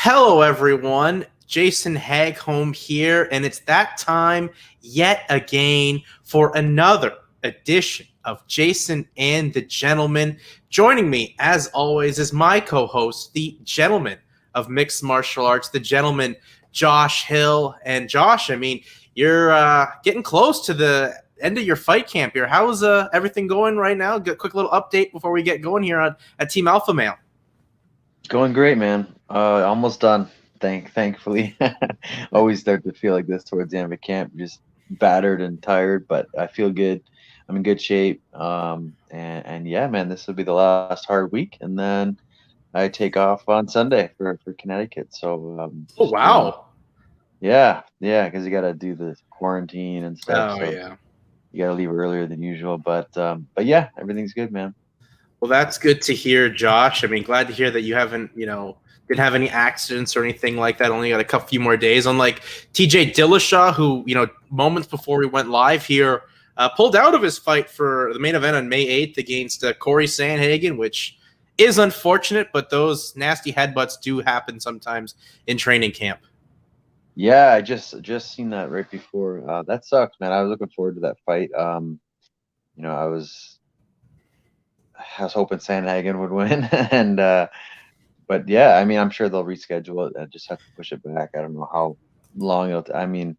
Hello, everyone. Jason Hagholm here, and it's that time yet again for another edition of Jason and the Gentleman. Joining me, as always, is my co-host, the gentleman of mixed martial arts, the gentleman Josh Hill. And Josh, you're getting close to the end of your fight camp here. How's everything going right now? Quick little update before we get going here at Team Alpha Male. Going great, man. Almost done. Thankfully, always start to feel like this towards the end of a camp, just battered and tired, but I feel good. I'm in good shape. And yeah, man, this will be the last hard week, and then I take off on Sunday for Connecticut. So, Oh, wow. Yeah, because you got to do the quarantine and stuff. Oh, so yeah. You got to leave earlier than usual, but yeah, everything's good, man. Well, that's good to hear, Josh. Glad to hear that you haven't, didn't have any accidents or anything like that. Only got a few more days. Unlike TJ Dillashaw, who, moments before we went live here, pulled out of his fight for the main event on May 8th against Corey Sandhagen, which is unfortunate, but those nasty headbutts do happen sometimes in training camp. Yeah, I just seen that right before. That sucks, man. I was looking forward to that fight. I was hoping Sandhagen would win, and but yeah, I'm sure they'll reschedule it. I just have to push it back. I don't know how long it'll. It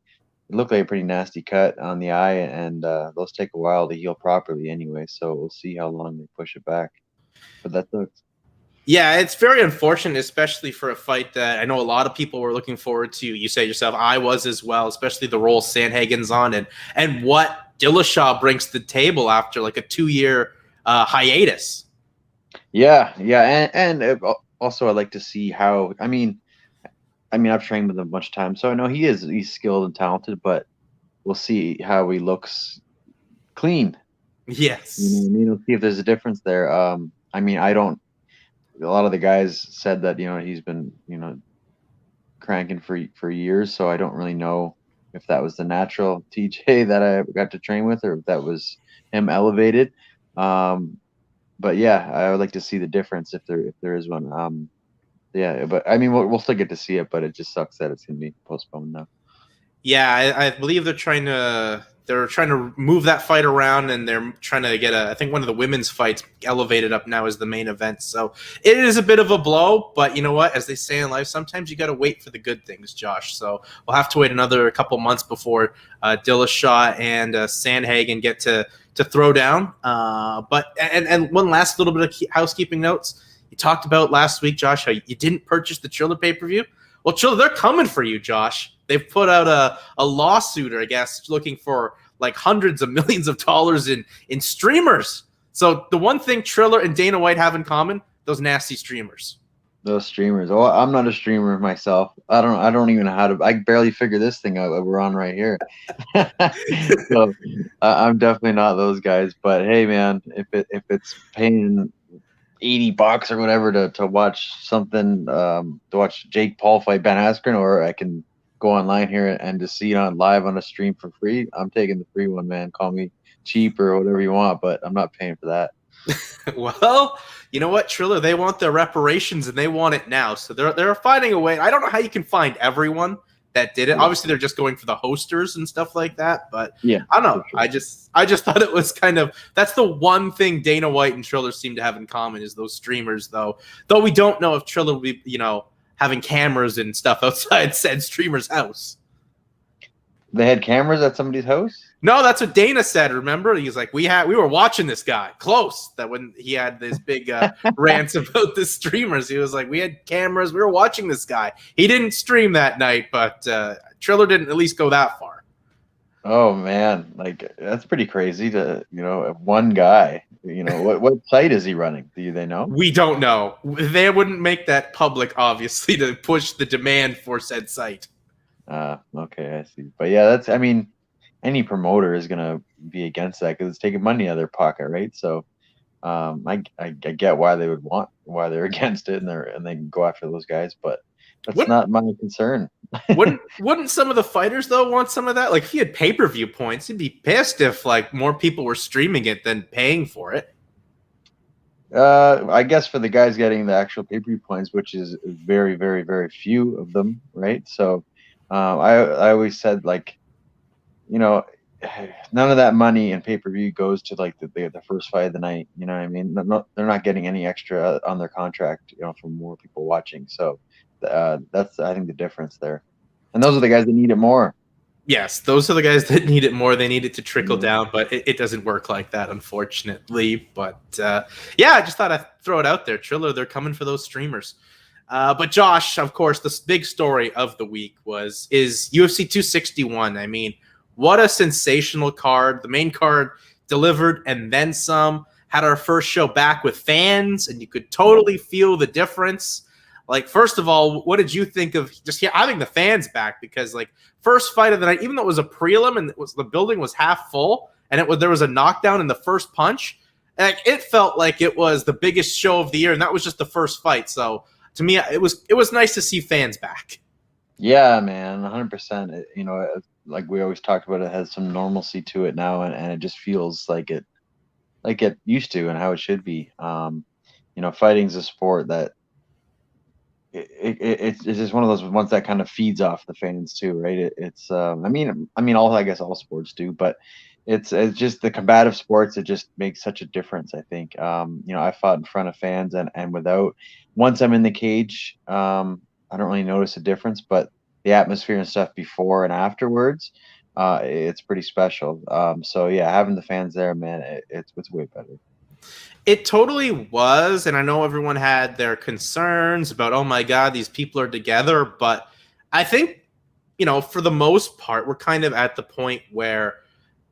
looked like a pretty nasty cut on the eye, and those take a while to heal properly anyway. So we'll see how long they push it back. But that sucks. Yeah, it's very unfortunate, especially for a fight that I know a lot of people were looking forward to. You say yourself, I was as well, especially the role Sandhagen's on and what Dillashaw brings to the table after like a 2-year hiatus. Yeah, and also I'd like to see how. I've trained with him a bunch of times, so I know he's skilled and talented, but we'll see how he looks clean. Yes. We'll see if there's a difference there. I don't. A lot of the guys said that he's been cranking for years, so I don't really know if that was the natural TJ that I got to train with, or if that was him elevated. But yeah, I would like to see the difference if there is one. Yeah, but we'll still get to see it, but it just sucks that it's gonna be postponed now. Yeah, I believe they're trying to move that fight around, and they're trying to get I think one of the women's fights elevated up now as the main event. So it is a bit of a blow, but you know what? As they say in life, sometimes you got to wait for the good things, Josh. So we'll have to wait another couple months before Dillashaw and Sandhagen get to throw down. But one last little bit of housekeeping notes. You talked about last week, Josh, how you didn't purchase the Triller pay-per-view. Well, Triller, they're coming for you, Josh. They've put out a lawsuit, I guess, looking for like hundreds of millions of dollars in streamers. So the one thing Triller and Dana White have in common, those nasty streamers. Those streamers. Oh, I'm not a streamer myself. I don't even know how to. I barely figure this thing out that we're on right here. So I'm definitely not those guys. But hey, man, if it's paying $80 or whatever to watch something, to watch Jake Paul fight Ben Askren, or I can go online here and just see it on live on a stream for free, I'm taking the free one, man. Call me cheap or whatever you want, but I'm not paying for that. Well, you know what, Triller, they want their reparations and they want it now. So they're finding a way. I don't know how you can find everyone that did it. Yeah. Obviously, they're just going for the hosters and stuff like that. But yeah, I don't know. Sure. I just thought it was kind of, that's the one thing Dana White and Triller seem to have in common is those streamers, though we don't know if Triller will be, having cameras and stuff outside said streamer's house. They had cameras at somebody's house? No, that's what Dana said. Remember, he's like, we were watching this guy close. That when he had this big rants about the streamers, he was like, we had cameras, we were watching this guy. He didn't stream that night, but Triller didn't at least go that far. Oh man, like that's pretty crazy to one guy. What site is he running? Do they know? We don't know. They wouldn't make that public, obviously, to push the demand for said site. Okay, I see. But yeah, that's any promoter is gonna be against that because it's taking money out of their pocket, right? So I get why they're against it and they can go after those guys, but that's not my concern. wouldn't some of the fighters though want some of that? Like if he had pay-per-view points, he'd be pissed if like more people were streaming it than paying for it. I guess for the guys getting the actual pay-per-view points, which is very, very, very few of them, right? So, I always said like, you know, none of that money in pay-per-view goes to like the first fight of the night. You know what I mean? They're not getting any extra on their contract, from more people watching. So, that's I think the difference there. And those are the guys that need it more. Yes, those are the guys that need it more. They need it to trickle Mhm. down, but it doesn't work like that, unfortunately. But yeah, I just thought I'd throw it out there. Triller, they're coming for those streamers. But Josh, of course, the big story of the week is UFC 261. I mean, what a sensational card. The main card delivered and then some. Had our first show back with fans, and you could totally feel the difference. Like, first of all, what did you think of just having the fans back? Because like first fight of the night, even though it was a prelim and the building was half full, and there was a knockdown in the first punch, like it felt like it was the biggest show of the year, and that was just the first fight. So to me, it was nice to see fans back. Yeah, man, 100%. Like we always talked about, it has some normalcy to it now, and it just feels like it used to and how it should be. Fighting's a sport that it's just one of those ones that kind of feeds off the fans too, right? I guess all sports do, but it's just the combative sports. It just makes such a difference. I think. I fought in front of fans and without. Once I'm in the cage, I don't really notice a difference, but the atmosphere and stuff before and afterwards, it's pretty special. So yeah, having the fans there, man, it's way better. It totally was, and I know everyone had their concerns about, oh my god, these people are together, but I think, for the most part, we're kind of at the point where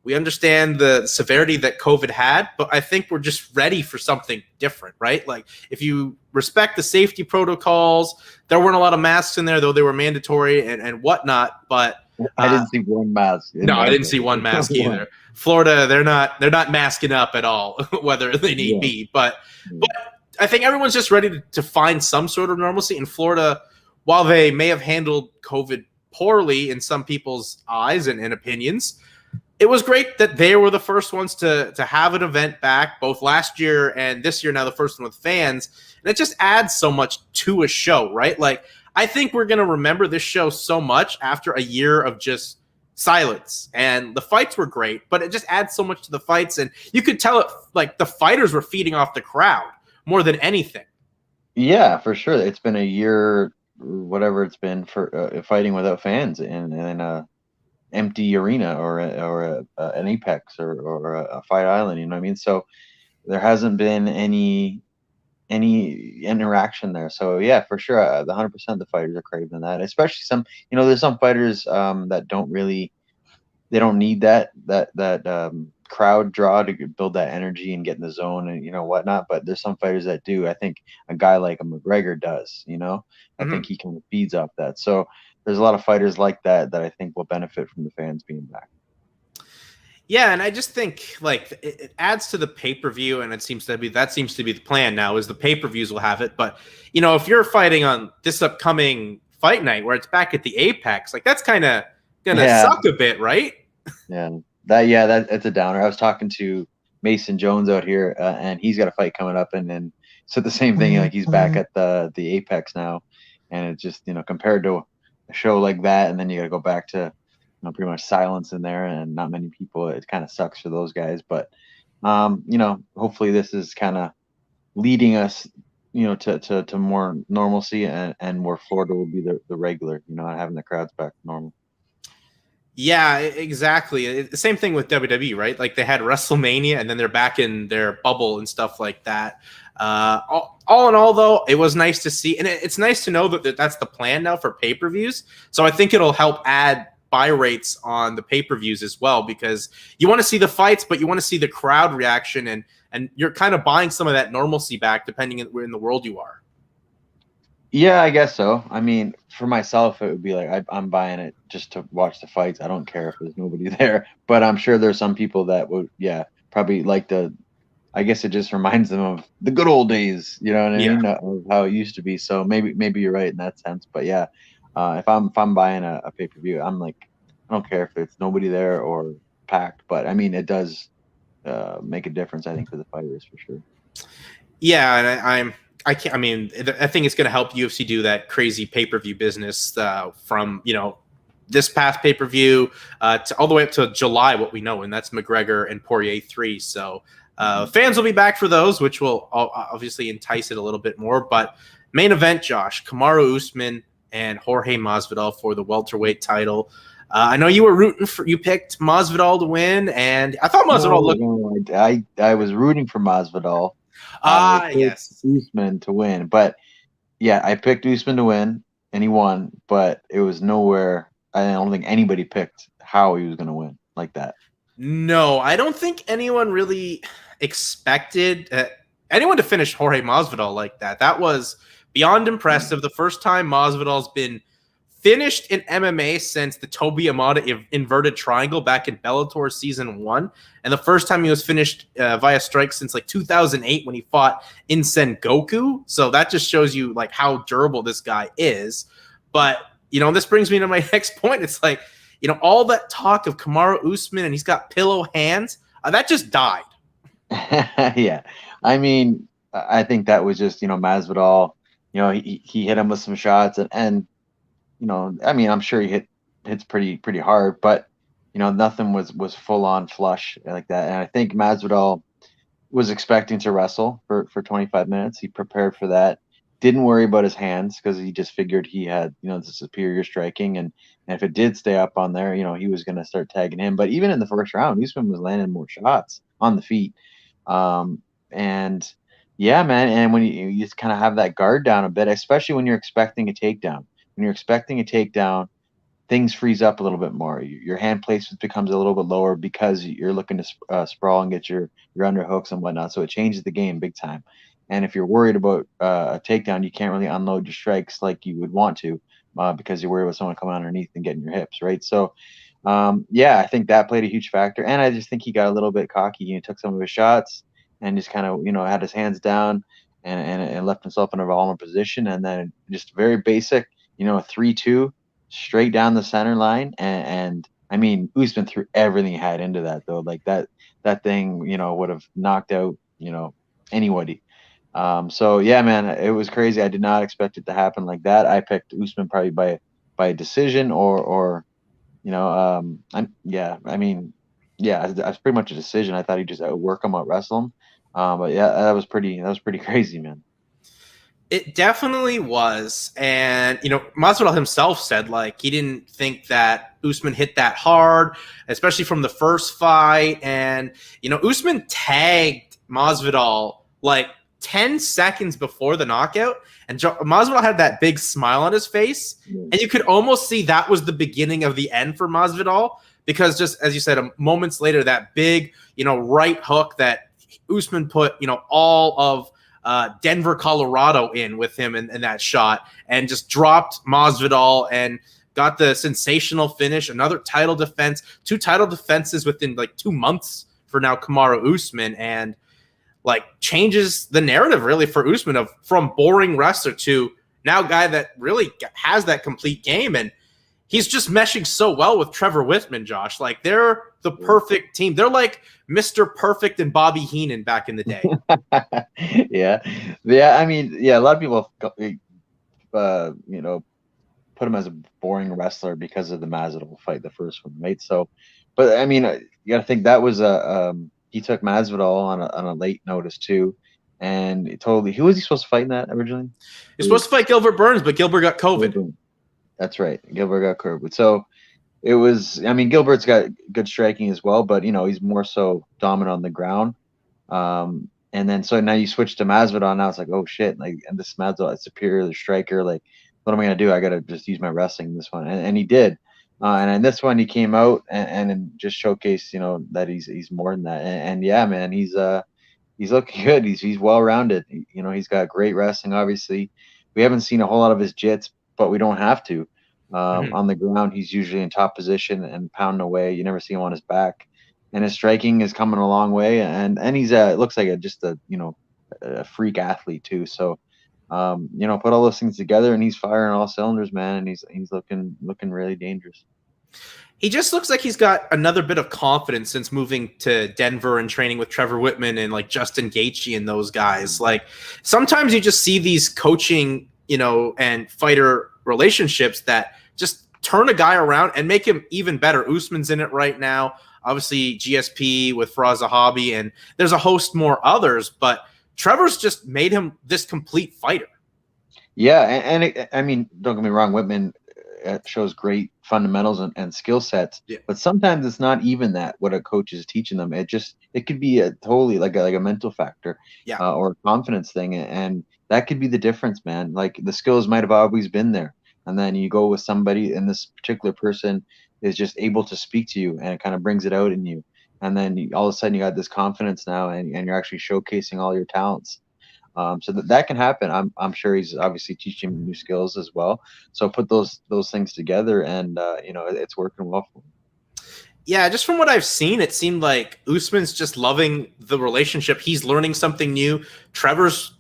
we understand the severity that COVID had, but I think we're just ready for something different, right? Like, if you respect the safety protocols, there weren't a lot of masks in there, though they were mandatory and whatnot, but I didn't see one mask in no, I there. didn't see one mask either. Florida, they're not masking up at all, whether they need Yeah. be. But Yeah. but I think everyone's just ready to find some sort of normalcy. In Florida, while they may have handled COVID poorly in some people's eyes and opinions, it was great that they were the first ones to have an event back, both last year and this year. Now the first one with fans, and it just adds so much to a show, right? Like, I think we're gonna remember this show so much after a year of just silence. And the fights were great, but it just adds so much to the fights, and you could tell it like the fighters were feeding off the crowd more than anything. Yeah, for sure. It's been a year, whatever it's been for fighting without fans in a empty arena an Apex or a Fight Island. You know what I mean? So there hasn't been any interaction there. So yeah, for sure, the 100% the fighters are craving that. Especially some, there's some fighters that they don't need that crowd draw to build that energy and get in the zone and whatnot. But there's some fighters that do. I think a guy like a McGregor does. I think Mm-hmm. he kind of feeds off that. So there's a lot of fighters like that I think will benefit from the fans being back. Yeah, and I just think like it adds to the pay per view, and that seems to be the plan now. Is the pay per views will have it, but if you're fighting on this upcoming fight night where it's back at the Apex, like that's kind of gonna Yeah, suck a bit, right? that it's a downer. I was talking to Mason Jones out here, and he's got a fight coming up, and then said the same thing. Like he's back at the Apex now, and it's just compared to a show like that, and then you got to go back to pretty much silence in there and not many people. It kind of sucks for those guys, but hopefully this is kind of leading us, to more normalcy and where Florida will be the regular, having the crowds back to normal. Yeah, exactly. The same thing with WWE, right? Like they had WrestleMania, and then they're back in their bubble and stuff like that. All in all, though, it was nice to see, and it's nice to know that that's the plan now for pay-per-views. So I think it'll help add buy rates on the pay-per-views as well, because you want to see the fights, but you want to see the crowd reaction, and you're kind of buying some of that normalcy back, depending on where in the world you are. Yeah, I guess so. I mean, for myself, it would be like I'm buying it just to watch the fights. I don't care if there's nobody there, but I'm sure there's some people that would, yeah, probably like the. I guess it just reminds them of the good old days. You know what I Yeah. mean? Of how it used to be. So maybe you're right in that sense. But yeah, if I'm buying a pay per view, I'm like, I don't care if it's nobody there or packed. But I mean, it does make a difference. I think for the fighters for sure. Yeah, and I can't. I mean, I think it's going to help UFC do that crazy pay per view business from this past pay per view all the way up to July. What we know, and that's McGregor and Poirier 3. So fans will be back for those, which will obviously entice it a little bit more. But main event, Josh, Kamaru Usman and Jorge Masvidal for the welterweight title. I know you were rooting for. You picked Masvidal to win, and I thought Masvidal looked. No, I was rooting for Masvidal. I Ah, picked yes. Usman to win, but yeah, I picked Usman to win, and he won. But it was nowhere. I don't think anybody picked how he was going to win like that. No, I don't think anyone really expected anyone to finish Jorge Masvidal like that. That was beyond impressive. The first time Masvidal's been finished in MMA since the Toby Amada inverted triangle back in Bellator season 1, and the first time he was finished via strike since like 2008 when he fought in Sengoku. So that just shows you like how durable this guy is. But this brings me to my next point. It's like, all that talk of Kamaru Usman and he's got pillow hands, that just died. Yeah, I mean, I think that was just Masvidal. He hit him with some shots, and I mean, I'm sure he hits pretty hard, but nothing was full on flush like that. And I think Masvidal was expecting to wrestle for 25 minutes. He prepared for that. Didn't worry about his hands because he just figured he had the superior striking, and if it did stay up on there, he was going to start tagging him. But even in the first round, Usman was landing more shots on the feet, and yeah, man. And when you just kind of have that guard down a bit, especially when you're expecting a takedown. When you're expecting a takedown, things freeze up a little bit more. Your hand placement becomes a little bit lower because you're looking to sprawl and get your underhooks and whatnot. So it changes the game big time. And if you're worried about a takedown, you can't really unload your strikes like you would want to because you're worried about someone coming underneath and getting your hips, right? So, yeah, I think that played a huge factor. And I just think he got a little bit cocky. He took some of his shots and just kind of, had his hands down and left himself in a vulnerable position. And then just very basic, 3-2 straight down the center line, and I mean Usman threw everything he had into that though. Like that thing, would have knocked out, anybody. So yeah, man, it was crazy. I did not expect it to happen like that. I picked Usman probably by decision or I mean, yeah, that's pretty much a decision. I thought he'd just outwork him, out wrestle him. But yeah, that was pretty crazy, man. It definitely was. And, Masvidal himself said, like, he didn't think that Usman hit that hard, especially from the first fight. And, Usman tagged Masvidal like 10 seconds before the knockout. And Masvidal had that big smile on his face. And you could almost see that was the beginning of the end for Masvidal. Because just as you said, moments later, that big, right hook that Usman put, all of Denver, Colorado in with him in that shot and just dropped Masvidal and got the sensational finish. Another title defense, 2 title defenses within like 2 months for now Kamaru Usman, and like changes the narrative really for Usman from boring wrestler to now guy that really has that complete game. And he's just meshing so well with Trevor Whitman, Josh. Like they're the perfect team. They're like Mr. Perfect and Bobby Heenan back in the day. Yeah, yeah. I mean, yeah. A lot of people, put him as a boring wrestler because of the Masvidal fight, the first one, right? So, but I mean, you got to think that was he took Masvidal on a late notice too, and who was he supposed to fight in that originally? He's supposed to fight Gilbert Burns, but Gilbert got COVID. That's right, Gilbert got COVID. So it was. I mean, Gilbert's got good striking as well, but he's more so dominant on the ground. And then so now you switch to Masvidal. Now it's like, oh shit! Like, and this Masvidal is superior striker. Like, what am I gonna do? I gotta just use my wrestling in this one, and he did. And in this one, he came out and just showcased, that he's more than that. And yeah, man, he's looking good. He's well rounded. He's got great wrestling. Obviously, we haven't seen a whole lot of his jits, but we don't have to. On the ground, he's usually in top position and pounding away. You never see him on his back, and his striking is coming a long way. And he's looks like just a freak athlete too. So, put all those things together, and he's firing all cylinders, man. And he's looking really dangerous. He just looks like he's got another bit of confidence since moving to Denver and training with Trevor Whitman and like Justin Gaethje and those guys. Like sometimes you just see these coaching, and fighter relationships that just turn a guy around and make him even better. Usman's in it right now. Obviously GSP with Faraz Zahabi, and there's a host more others, but Trevor's just made him this complete fighter. Yeah, I mean, don't get me wrong, Whitman shows great fundamentals and skill sets, but sometimes it's not even that what a coach is teaching them. It could be a totally like a mental factor, or a confidence thing, and that could be the difference, man. Like the skills might have always been there, and then you go with somebody, and this particular person is just able to speak to you, and it kind of brings it out in you, and then all of a sudden you got this confidence now, and you're actually showcasing all your talents. So that can happen. I'm sure he's obviously teaching new skills as well. So put those things together, and it's working well for him. Yeah, just from what I've seen, it seemed like Usman's just loving the relationship. He's learning something new. Trevor's,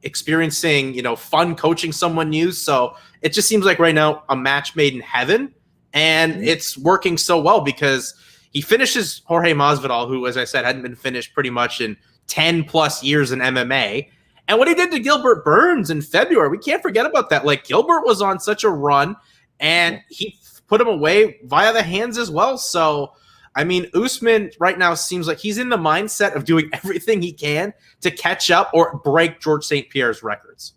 experiencing, fun coaching someone new. So it just seems like right now a match made in heaven, and it's working so well because he finishes Jorge Masvidal, who, as I said, hadn't been finished pretty much in 10 plus years in MMA. And what he did to Gilbert Burns in February, we can't forget about that. Like Gilbert was on such a run, and he put him away via the hands as well. So, I mean, Usman right now seems like he's in the mindset of doing everything he can to catch up or break George St. Pierre's records.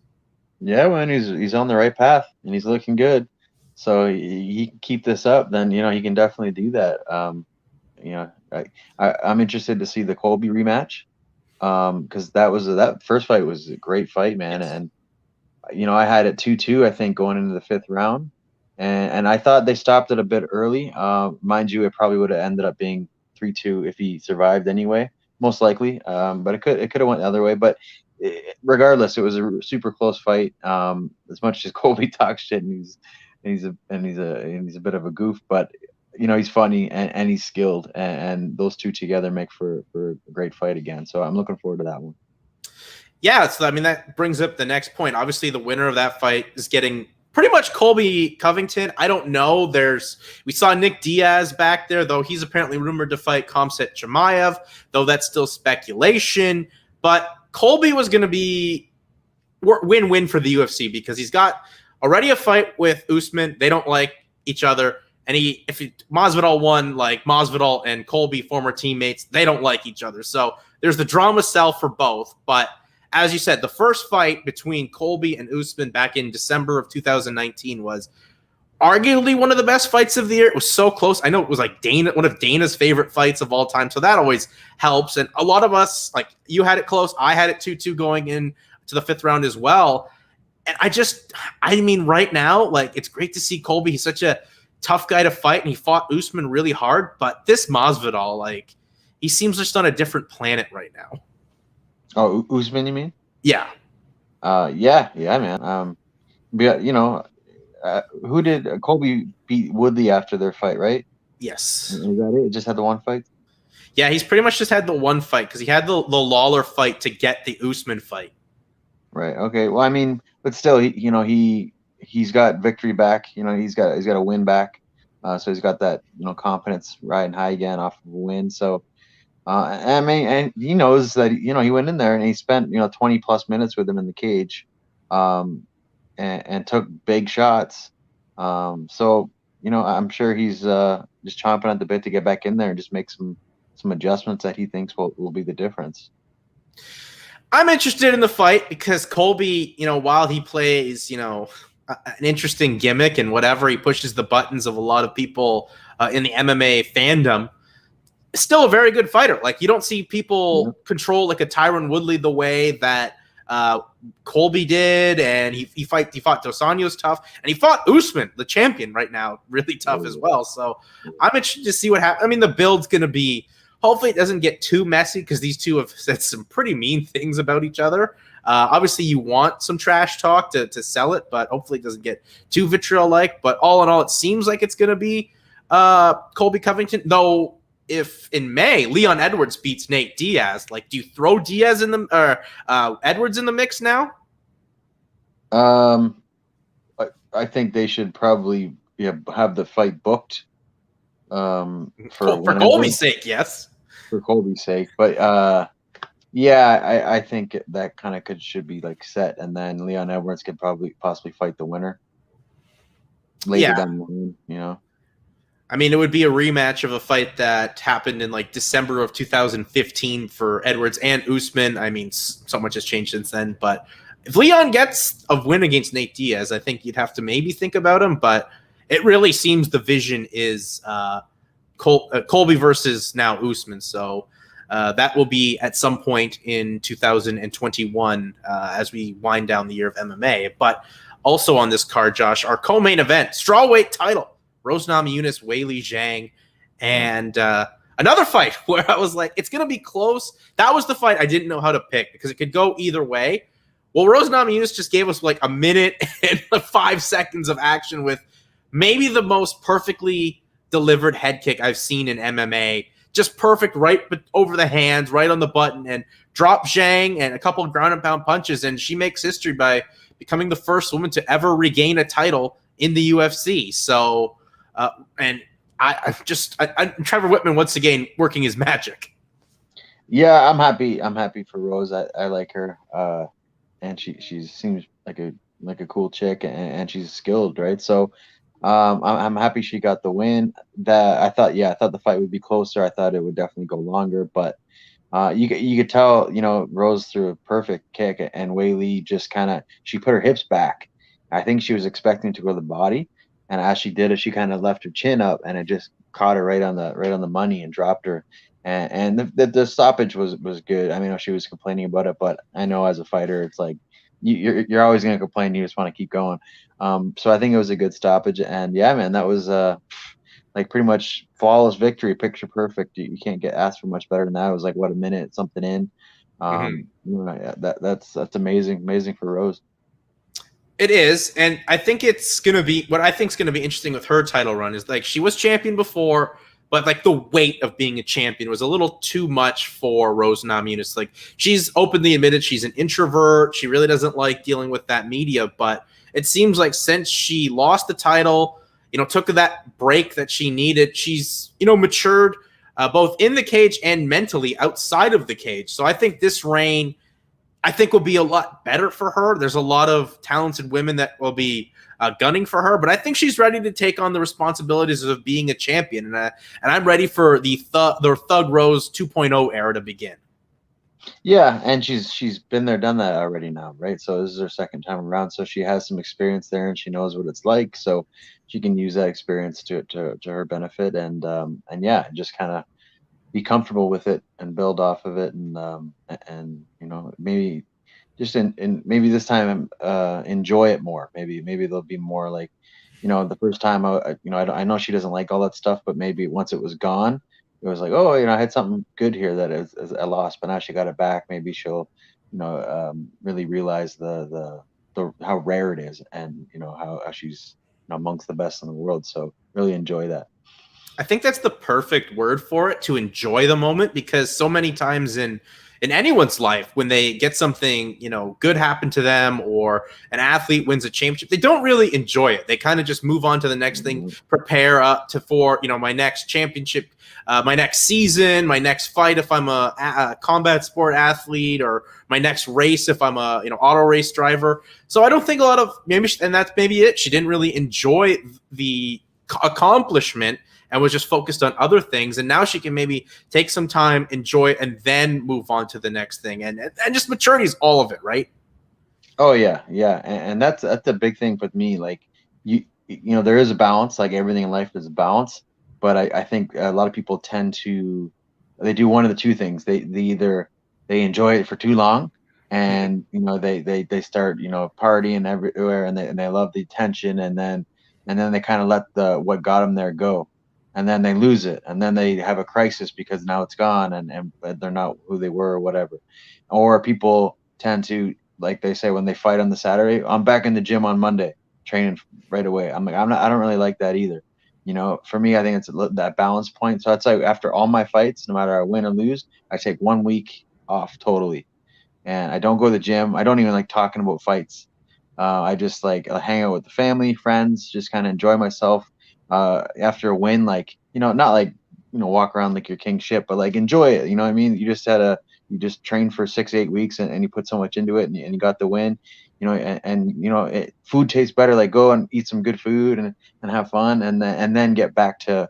Yeah, when he's on the right path and he's looking good. So he can keep this up, then he can definitely do that. I'm interested to see the Colby rematch. Because that first fight was a great fight, man. Yes. And I had it 2-2, I think, going into the 5th round, and I thought they stopped it a bit early. Mind you, it probably would have ended up being 3-2 if he survived anyway, most likely. But it could have went the other way. But regardless, it was a super close fight. As much as Colby talks shit, and he's a bit of a goof, but he's funny and he's skilled, and those two together make for a great fight again. So I'm looking forward to that one. Yeah, so I mean that brings up the next point. Obviously, the winner of that fight is getting pretty much Colby Covington. I don't know. We saw Nick Diaz back there, though he's apparently rumored to fight Khamzat Chimaev, though that's still speculation. But Colby was going to be win-win for the UFC because he's got already a fight with Usman. They don't like each other. And if Masvidal won, like Masvidal and Colby, former teammates, they don't like each other. So there's the drama sell for both. But as you said, the first fight between Colby and Usman back in December of 2019 was arguably one of the best fights of the year. It was so close. I know it was like one of Dana's favorite fights of all time. So that always helps. And a lot of us, like you had it close. I had it 2-2 going in to the 5th round as well. And I mean, right now, like it's great to see Colby. He's such a tough guy to fight, and he fought Usman really hard. But this Masvidal, like, he seems just on a different planet right now. Oh, Usman, you mean? Yeah. Yeah, man. Who did Colby beat Woodley after their fight, right? Yes. Is that it? Just had the one fight? Yeah, he's pretty much just had the one fight because he had the Lawler fight to get the Usman fight. Right. Okay. Well, I mean, but still, he's got victory back. He's got a win back. So he's got that confidence riding high again off of a win. So I mean, and he knows that he went in there and he spent 20 plus minutes with him in the cage, and took big shots. So I'm sure he's just chomping at the bit to get back in there and just make some adjustments that he thinks will be the difference. I'm interested in the fight because Colby, while he plays, an interesting gimmick and whatever, he pushes the buttons of a lot of people in the MMA fandom, still a very good fighter. Like you don't see people control like a Tyron Woodley the way that Colby did, and he fought Dos Anjos tough, and he fought Usman, the champion right now, really tough as well. So I'm interested to see what happens. I mean, the build's going to be, hopefully it doesn't get too messy because these two have said some pretty mean things about each other. Obviously, you want some trash talk to sell it, but hopefully it doesn't get too vitriol-like. But all in all, it seems like it's going to be Colby Covington. Though, if in May Leon Edwards beats Nate Diaz, like, do you throw Diaz in the Edwards in the mix now? I think they should probably have the fight booked For For whenever, Colby's sake, yes. for Colby's sake. But yeah, I think that kind of should be like set, and then Leon Edwards could probably possibly fight the winner later Yeah. down the line. You know. I mean, it would be a rematch of a fight that happened in like December of 2015 for Edwards and Usman. I mean, so much has changed since then. But if Leon gets a win against Nate Diaz, I think you'd have to maybe think about him. But it really seems the vision is Colby versus now Usman. So that will be at some point in 2021 as we wind down the year of MMA. But also on this card, Josh, our co-main event, strawweight title. Rose Namajunas, Weili Zhang, and another fight where I was like, it's going to be close. That was the fight I didn't know how to pick because it could go either way. Well, Rose Namajunas just gave us like a minute and 5 seconds of action with maybe the most perfectly delivered head kick I've seen in MMA. Just perfect, right over the hands, right on the button, and drop Zhang and a couple of ground and pound punches, and she makes history by becoming the first woman to ever regain a title in the UFC. So, and Trevor Whitman once again working his magic. Yeah, I'm happy. I'm happy for Rose. I like her, and she seems like a cool chick, and she's skilled, right? So, I'm happy she got the win. I thought the fight would be closer. I thought it would definitely go longer, but you could tell, Rose threw a perfect kick, and Weili just she put her hips back. I think she was expecting to go to the body, and as she did it, she kind of left her chin up, and it just caught her right on the money and dropped her. And the stoppage was good. I mean, she was complaining about it, but I know as a fighter, it's like you're always going to complain. You just want to keep going. So I think it was a good stoppage, and yeah, man, that was like pretty much flawless victory, picture perfect. You can't get asked for much better than that. It was like what, a minute something in. That's amazing for Rose. It is, and I think it's gonna be what I think is gonna be interesting with her title run is like she was champion before, but like the weight of being a champion was a little too much for Rose Namajunas. Like she's openly admitted she's an introvert. She really doesn't like dealing with that media, but it seems like since she lost the title, took that break that she needed, she's matured both in the cage and mentally outside of the cage. So I think this reign, I think will be a lot better for her. There's a lot of talented women that will be gunning for her, but I think she's ready to take on the responsibilities of being a champion, and I'm ready for the Thug Rose 2.0 era to begin. Yeah, and she's been there, done that already now, right? So this is her second time around, so she has some experience there, and she knows what it's like, so she can use that experience to her benefit, and yeah, just kind of be comfortable with it and build off of it, and maybe just maybe this time enjoy it more. Maybe there'll be more like, the first time I know she doesn't like all that stuff, but maybe once it was gone, it was like, oh, I had something good here that is I lost, but now she got it back. Maybe she'll really realize the how rare it is, and how she's amongst the best in the world. So really enjoy that. I think that's the perfect word for it, to enjoy the moment, because so many times in anyone's life, when they get something, good happen to them, or an athlete wins a championship, they don't really enjoy it. They kind of just move on to the next thing, prepare up for my next championship, my next season, my next fight if I'm a combat sport athlete, or my next race if I'm a auto race driver. So I don't think a lot of and that's maybe it. She didn't really enjoy the accomplishment and was just focused on other things. And now she can maybe take some time, enjoy it, and then move on to the next thing. And just maturity is all of it, right? Oh yeah, yeah, and that's a big thing with me. Like there is a balance. Like everything in life is a balance, but I think a lot of people tend to they do one of the two things. They either they enjoy it for too long, and they start partying everywhere, and they love the attention, and then they kind of let what got them there go, and then they lose it, and then they have a crisis because now it's gone, and they're not who they were or whatever. Or people tend to, like they say when they fight on the Saturday, I'm back in the gym on Monday training right away. I'm like, I don't really like that either. For me, I think it's that balance point. So it's like after all my fights, no matter I win or lose, I take 1 week off totally, and I don't go to the gym. I don't even like talking about fights. I just like hang out with the family, friends, just kind of enjoy myself. After a win, like not like, walk around like you're king shit, but like enjoy it. You know what I mean? You just trained for 6, 8 weeks and you put so much into it and you got the win, food tastes better. Like go and eat some good food and have fun and then get back to,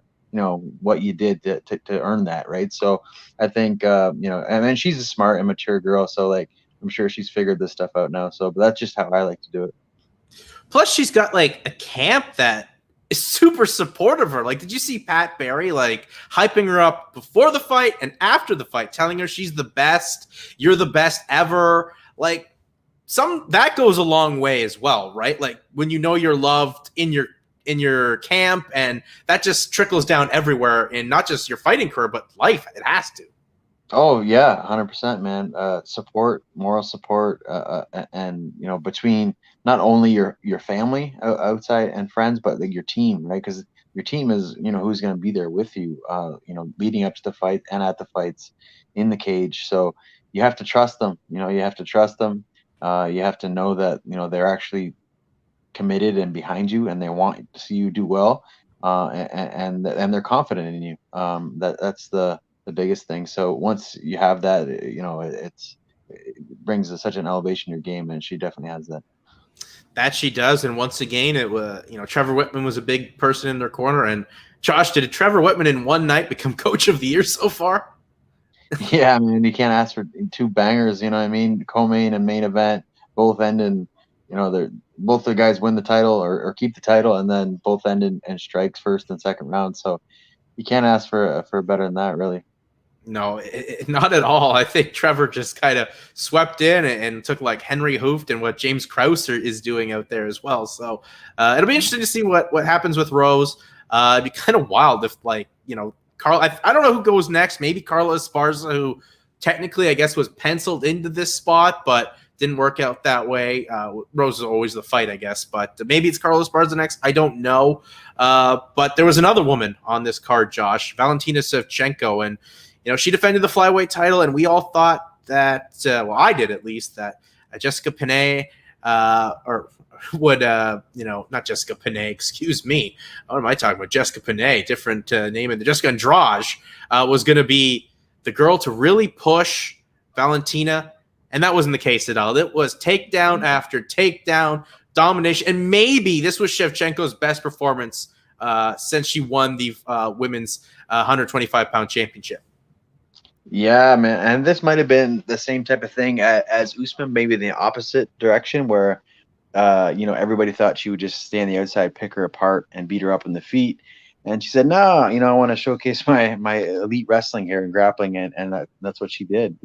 what you did to earn that. Right. So I think, and then she's a smart and mature girl. So like, I'm sure she's figured this stuff out now. So, but that's just how I like to do it. Plus, she's got like a camp that is super supportive of her. Like, did you see Pat Barry like hyping her up before the fight and after the fight, telling her she's the best, you're the best ever? Like, that goes a long way as well, right? Like when you're loved in your camp, and that just trickles down everywhere in not just your fighting career but life. It has to. Oh yeah, 100%, man. Support, moral support, and between not only your family outside and friends, but like your team, right? Because your team is who's going to be there with you, leading up to the fight and at the fights in the cage. So you have to trust them. You have to trust them. You have to know that they're actually committed and behind you, and they want to see you do well, and they're confident in you. That's the biggest thing. So once you have that, it brings such an elevation in your game, and she definitely has that. That she does, and once again, it was Trevor Whitman was a big person in their corner. And Josh, did Trevor Whitman in one night become Coach of the Year so far? Yeah, I mean, you can't ask for two bangers. You know what I mean? Co-main and main event both end in, they're both the guys win the title or keep the title, and then both end in strikes first and second round. So you can't ask for better than that, really. No, not at all. I think Trevor just kind of swept in and took like Henry Hooft and what James Krauser is doing out there as well. So it'll be interesting to see what happens with Rose. It'd be kind of wild if Carl. I don't know who goes next. Maybe Carla Esparza, who technically I guess was penciled into this spot, but didn't work out that way. Rose is always the fight, I guess, but maybe it's Carla Esparza next. I don't know. But there was another woman on this card, Josh, Valentina Shevchenko, and she defended the flyweight title, and we all thought that, well, I did at least, that Jessica Penne, not Jessica Penne, excuse me. What am I talking about? Jessica Penne, different name. And Jessica Andrade was going to be the girl to really push Valentina, and that wasn't the case at all. It was takedown after takedown, domination, and maybe this was Shevchenko's best performance since she won the women's 125-pound championship. Yeah, man, and this might have been the same type of thing as Usman, maybe the opposite direction, where everybody thought she would just stay on the outside, pick her apart, and beat her up in the feet. And she said, "No, I want to showcase my elite wrestling here and grappling," and that's what she did.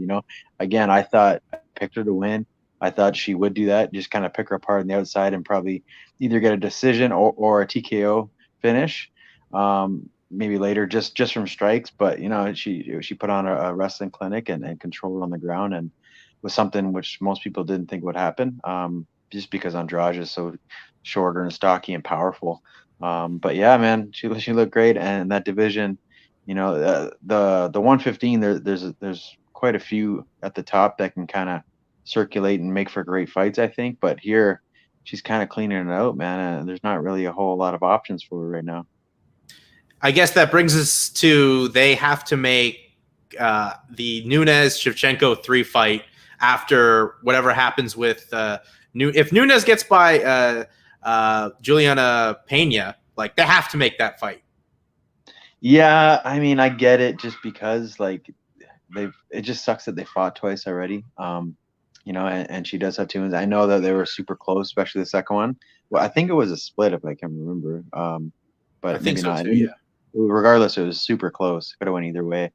Again, I thought I picked her to win. I thought she would do that, just kind of pick her apart on the outside and probably either get a decision or a TKO finish. Maybe later just from strikes, but she put on a wrestling clinic and controlled on the ground, and was something which most people didn't think would happen, just because Andrade is so shorter and stocky and powerful. But yeah, man, she looked great, and that division, the 115, there's quite a few at the top that can kind of circulate and make for great fights, I think. But here, she's kind of cleaning it out, man, and there's not really a whole lot of options for her right now. I guess that brings us to they have to make the Nunes-Shevchenko 3 fight after whatever happens with if Nunes gets by Juliana Pena, like they have to make that fight. Yeah, I mean, I get it, just because like it just sucks that they fought twice already. And she does have 2 wins. I know that they were super close, especially the second one. Well, I think it was a split, if I can remember. But I think so not. too, yeah. Regardless, it was super close. Could have went either way.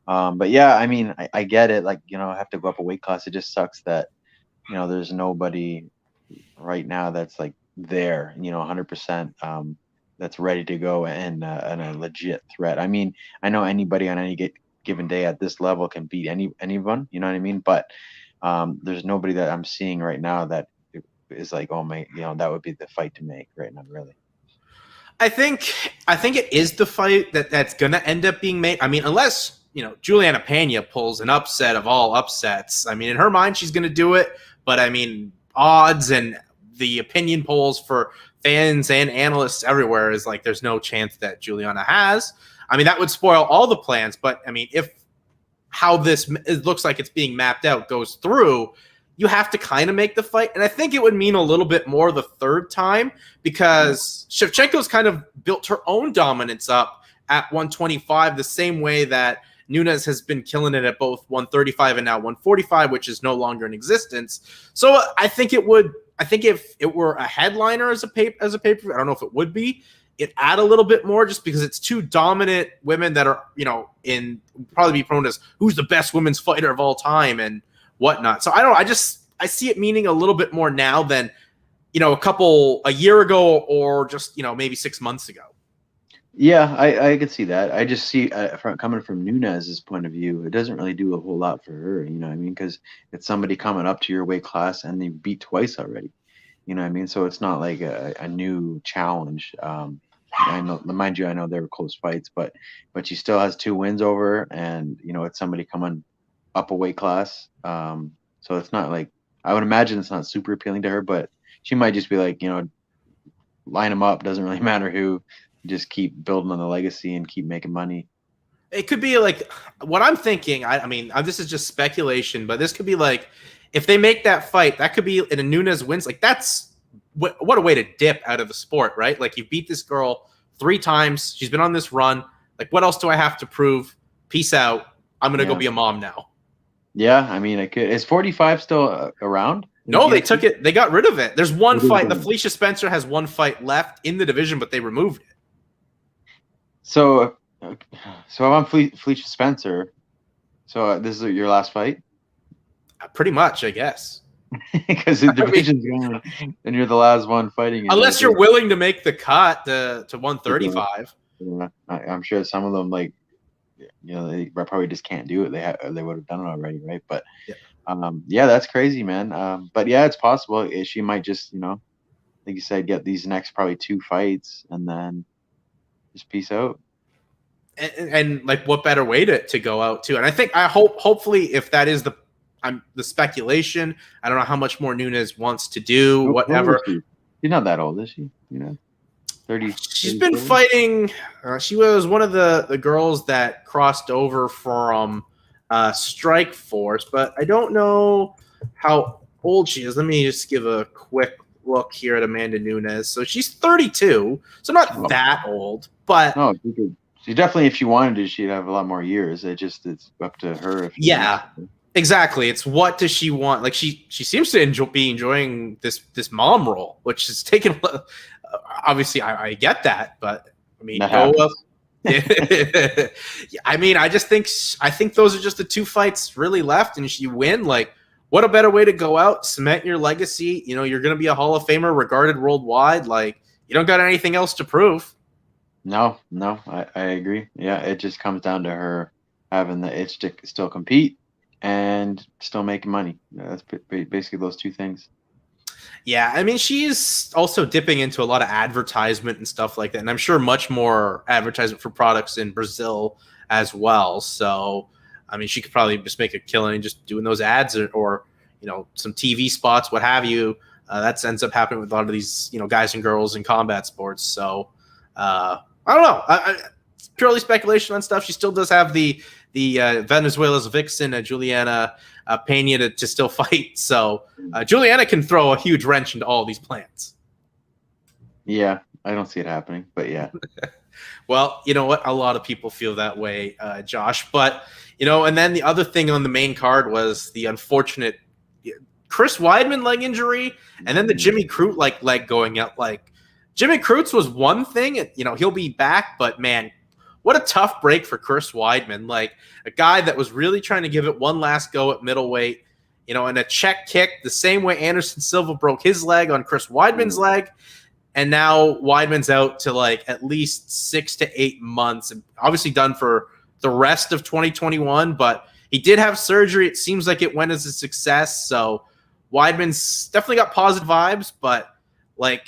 But yeah, I mean, I get it. Like, I have to go up a weight class. It just sucks that, there's nobody right now that's like there, 100%, that's ready to go and a legit threat. I mean, I know anybody on any given day at this level can beat anyone, you know what I mean? But there's nobody that I'm seeing right now that is like, oh my, that would be the fight to make right now, really. I think it is the fight that's going to end up being made. I mean, unless, Juliana Pena pulls an upset of all upsets. I mean, in her mind, she's going to do it. But, I mean, odds and the opinion polls for fans and analysts everywhere is like there's no chance that Juliana has. I mean, that would spoil all the plans. But I mean, if how it looks like it's being mapped out goes through, you have to kind of make the fight. And I think it would mean a little bit more the third time because Shevchenko's kind of built her own dominance up at 125 the same way that Nunes has been killing it at both 135 and now 145, which is no longer in existence. So I think if it were a headliner as a pay-per-view, I don't know if it would be, it add a little bit more just because it's two dominant women that are, probably be prone as who's the best women's fighter of all time and whatnot. So I see it meaning a little bit more now than, a year ago or just, maybe 6 months ago. Yeah, I could see that. I just see coming from Nunes' point of view, it doesn't really do a whole lot for her. You know what I mean? Because it's somebody coming up to your weight class and they beat twice already. You know what I mean? So it's not like a new challenge. I know, mind you, I know they were close fights, but she still has 2 wins over, and it's somebody coming up a weight class. So it's not like, I would imagine it's not super appealing to her, but she might just be like, line them up, doesn't really matter who, just keep building on the legacy and keep making money. It could be like what I'm thinking. I mean, this is just speculation, but this could be like if they make that fight, that could be in a Nunes wins. Like that's what a way to dip out of the sport, right? Like you beat this girl 3 times. She's been on this run. Like what else do I have to prove? Peace out. I'm going to go be a mom now. Yeah. I mean, I could. Is 45 still around? No, they took it. They got rid of it. There's one fight. The Felicia Spencer has 1 fight left in the division, but they removed it. So I'm Felicia Spencer. So this is your last fight? Pretty much, I guess. Because the division's gone, and you're the last one fighting. Unless you're willing to make the cut to 135. Yeah, I'm sure some of them, like, they probably just can't do it. They would have done it already, right? But yeah, that's crazy, man. But yeah, it's possible. She might just, like you said, get these next probably 2 fights and then just peace out. And like, what better way to go out too? And I think hopefully if that is the speculation, I don't know how much more Nunes wants to do, whatever. She's not that old, is she? 30. She's been fighting. She was one of the girls that crossed over from Strike Force, but I don't know how old she is. Let me just give a quick look here at Amanda Nunes. So she's 32, so not that old, but no, she definitely, if she wanted to, she'd have a lot more years. It's up to her. Exactly. It's what does she want? Like she seems to be enjoying this mom role, which is taken. Obviously, I get that, but I mean, I mean, I think those are just the 2 fights really left, and if you win, like, what a better way to go out, cement your legacy. You're going to be a Hall of Famer, regarded worldwide. Like, you don't got anything else to prove. No, I agree. Yeah, it just comes down to her having the itch to still compete and still making money. That's basically those 2 things. Yeah, I mean, she's also dipping into a lot of advertisement and stuff like that, and I'm sure much more advertisement for products in Brazil as well. So, I mean, she could probably just make a killing just doing those ads or some TV spots, what have you. That ends up happening with a lot of these, guys and girls in combat sports. So, I don't know. It's purely speculation on stuff. She still does have the Venezuela's vixen, Juliana Pena, to still fight. So Juliana can throw a huge wrench into all these plans. Yeah, I don't see it happening, but yeah. Well, you know what? A lot of people feel that way, Josh. But, and then the other thing on the main card was the unfortunate Chris Weidman leg injury, and then the Jimmy Crute leg going out. Like, Jimmy Crute's was one thing, he'll be back, but man, what a tough break for Chris Weidman. Like, a guy that was really trying to give it one last go at middleweight, and a check kick the same way Anderson Silva broke his leg on Chris Weidman's leg. And now Weidman's out to at least 6 to 8 months, and obviously done for the rest of 2021, but he did have surgery. It seems like it went as a success. So Weidman's definitely got positive vibes, but I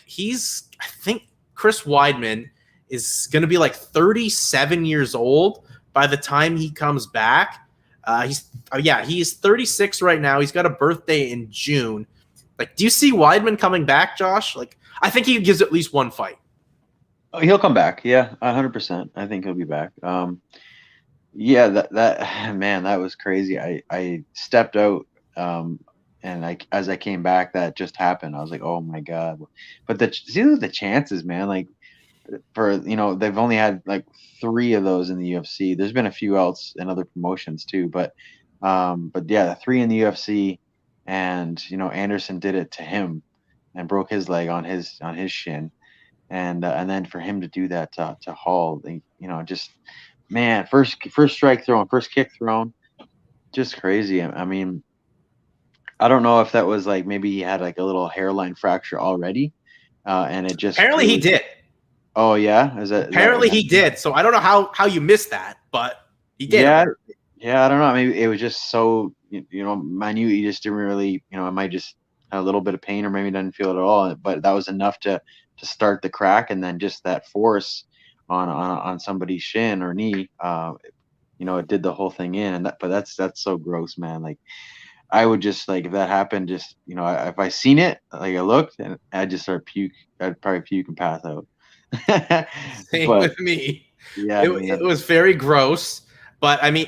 think Chris Weidman is going to be 37 years old by the time he comes back. He's 36 right now. He's got a birthday in June. Do you see Weidman coming back, Josh? I think he gives at least 1 fight. Oh, he'll come back. Yeah, 100%. I think he'll be back. Yeah, that man, that was crazy. I stepped out, um, and as I came back, that just happened. I was like, oh my God. But see the chances, man. Like for they've only had like three of those in the UFC. There's been a few else in other promotions too, but yeah, the three in the UFC, and Anderson did it to him and broke his leg on his shin, and then for him to do that to Hall, just man, first strike thrown, first kick thrown, just crazy. I mean, I don't know if that was like maybe he had like a little hairline fracture already, and Apparently it he was. did. Oh yeah, is that what Apparently he happened? did. So I don't know how you missed that, but he did. Yeah, yeah, I don't know. Maybe it was just so minute. You just didn't really, I might just had a little bit of pain, or maybe didn't feel it at all. But that was enough to start the crack, and then just that force on somebody's shin or knee, it did the whole thing in. But that's so gross, man. Like I would just like if that happened, just if I seen it, like I looked and I'd just start puke. I'd probably puke and pass out. Same But with me. yeah, It was very gross. But I mean,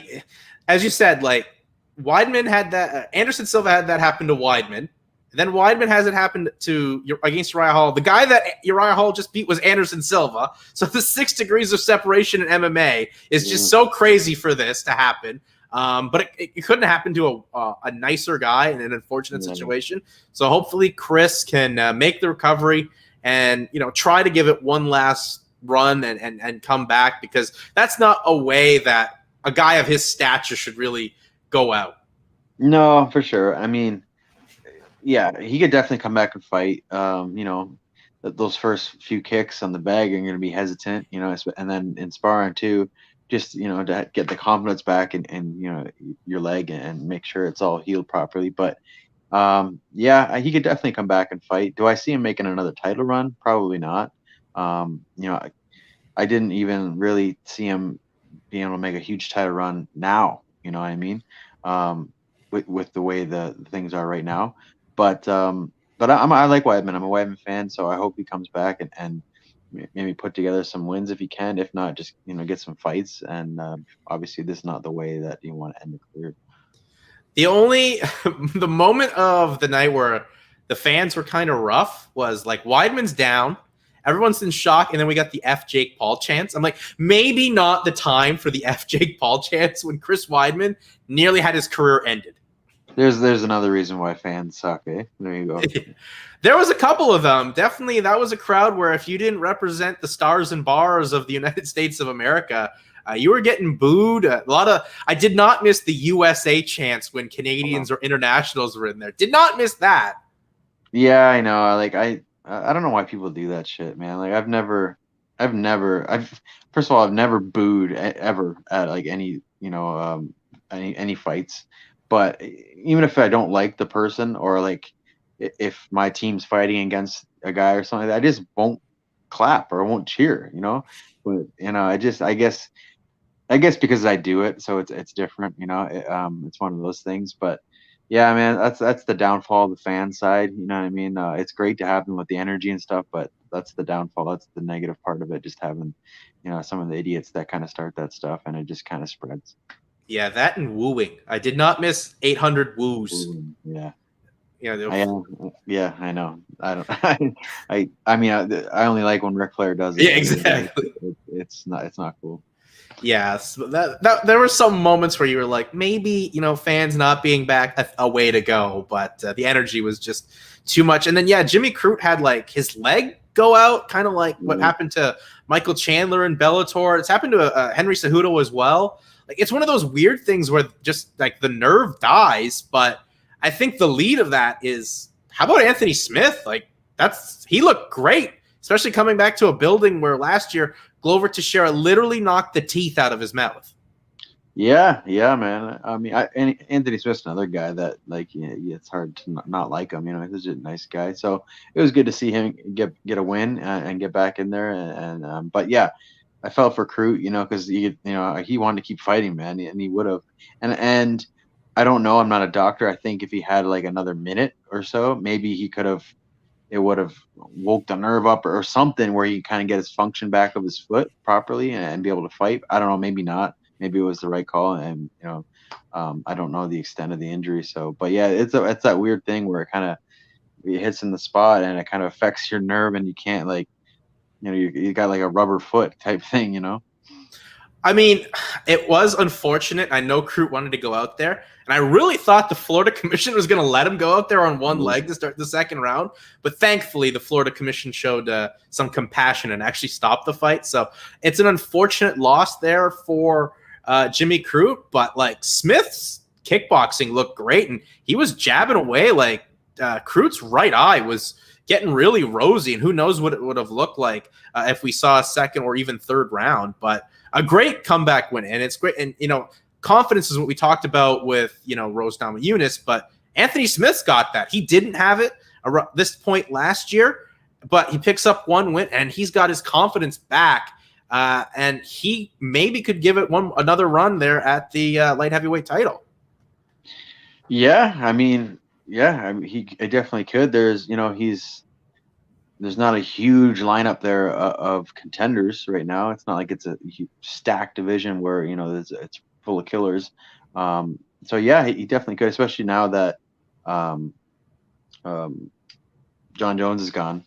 as you said, like Weidman had that. Anderson Silva had that happen to Weidman. Then Weidman has it happen to against Uriah Hall. The guy that Uriah Hall just beat was Anderson Silva. So the 6 degrees of separation in MMA is just so crazy for this to happen. But it couldn't happen to a nicer guy in an unfortunate situation. So hopefully Chris can make the recovery and try to give it one last run and come back, because that's not a way that a guy of his stature should really go out. no, for sure. I mean, yeah, he could definitely come back and fight. Those first few kicks on the bag are going to be hesitant, and then in sparring too, just to get the confidence back and your leg and make sure it's all healed properly. But yeah, he could definitely come back and fight. Do I see him making another title run? Probably not. I didn't even really see him being able to make a huge title run now. You know what I mean? With the way the things are right now. But I like Weidman. I'm a Weidman fan, so I hope he comes back and maybe put together some wins if he can. If not, just get some fights. And obviously, this is not the way that you want to end the career. The moment of the night where the fans were kind of rough was like Weidman's down. Everyone's in shock, and then we got the F Jake Paul chants. I'm like, maybe not the time for the F Jake Paul chants when Chris Weidman nearly had his career ended. There's another reason why fans suck, eh? There you go. There was a couple of them. Definitely, that was a crowd where if you didn't represent the stars and bars of the United States of America, you were getting booed. I did not miss the USA chants when Canadians or internationals were in there. Did not miss that. Yeah, I know. Like I don't know why people do that shit, man. Like first of all, I've never booed ever at like any any fights. But even if I don't like the person, or like if my team's fighting against a guy or something, I just won't clap or won't cheer. But I guess because I do it, so it's different. It's one of those things. But yeah, man, that's the downfall of the fan side. You know what I mean? It's great to have them with the energy and stuff, but that's the downfall. That's the negative part of it. Just having, some of the idiots that kind of start that stuff, and it just kind of spreads. Yeah, that and wooing. I did not miss 800 woos. Ooh, yeah. Yeah, I know. I don't. I mean, I only like when Ric Flair does it. Yeah, exactly. It's not cool. Yes, that there were some moments where you were like, maybe fans not being back a way to go, but the energy was just too much. And then Jimmy Crute had like his leg go out, kind of like what happened to Michael Chandler in Bellator. It's happened to Henry Cejudo as well. Like it's one of those weird things where just like the nerve dies. But I think the lead of that is, how about Anthony Smith? Like he looked great, especially coming back to a building where last year Glover Teixeira literally knocked the teeth out of his mouth. Yeah, man. I mean, Anthony Smith's another guy that, like, it's hard to not like him. He's a nice guy. So it was good to see him get a win and get back in there. But yeah, I felt for Crute, because he wanted to keep fighting, man, and he would have. And I don't know. I'm not a doctor. I think if he had like another minute or so, maybe he could have. it would have woke the nerve up or something where he kind of get his function back of his foot properly and be able to fight. I don't know, maybe not. Maybe it was the right call, and I don't know the extent of the injury. So, but yeah, it's that weird thing where it hits in the spot and it kind of affects your nerve, and you can't you got like a rubber foot type thing, I mean, it was unfortunate. I know Crute wanted to go out there, and I really thought the Florida Commission was going to let him go out there on one leg to start the second round. But thankfully, the Florida Commission showed some compassion and actually stopped the fight. So it's an unfortunate loss there for Jimmy Crute. But like Smith's kickboxing looked great, and he was jabbing away. Like Crute's right eye was getting really rosy, and who knows what it would have looked like if we saw a second or even third round. But a great comeback win, and it's great. And, confidence is what we talked about with, Rose Namajunas, but Anthony Smith's got that. He didn't have it around this point last year, but he picks up one win, and he's got his confidence back, and he maybe could give it another run there at the light heavyweight title. Yeah, I mean, he definitely could. There's not a huge lineup there of contenders right now. It's not like it's a stacked division where it's full of killers. So yeah, he definitely could, especially now that John Jones is gone.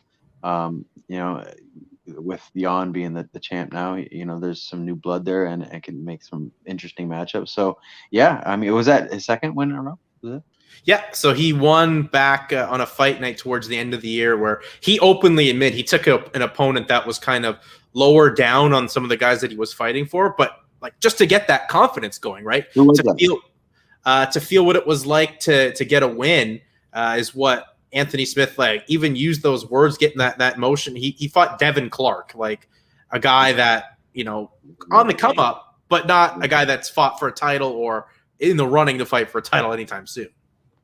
With Jan being the champ now, there's some new blood there, and it can make some interesting matchups. So yeah, I mean, was that his second win in a row? Was it? Yeah, so he won back on a fight night towards the end of the year where he openly admitted he took an opponent that was kind of lower down on some of the guys that he was fighting for, but like just to get that confidence going, right? To feel what it was like to get a win is what Anthony Smith even used those words, getting that motion. He fought Devin Clark, like a guy that on the come up, but not a guy that's fought for a title or in the running to fight for a title anytime soon.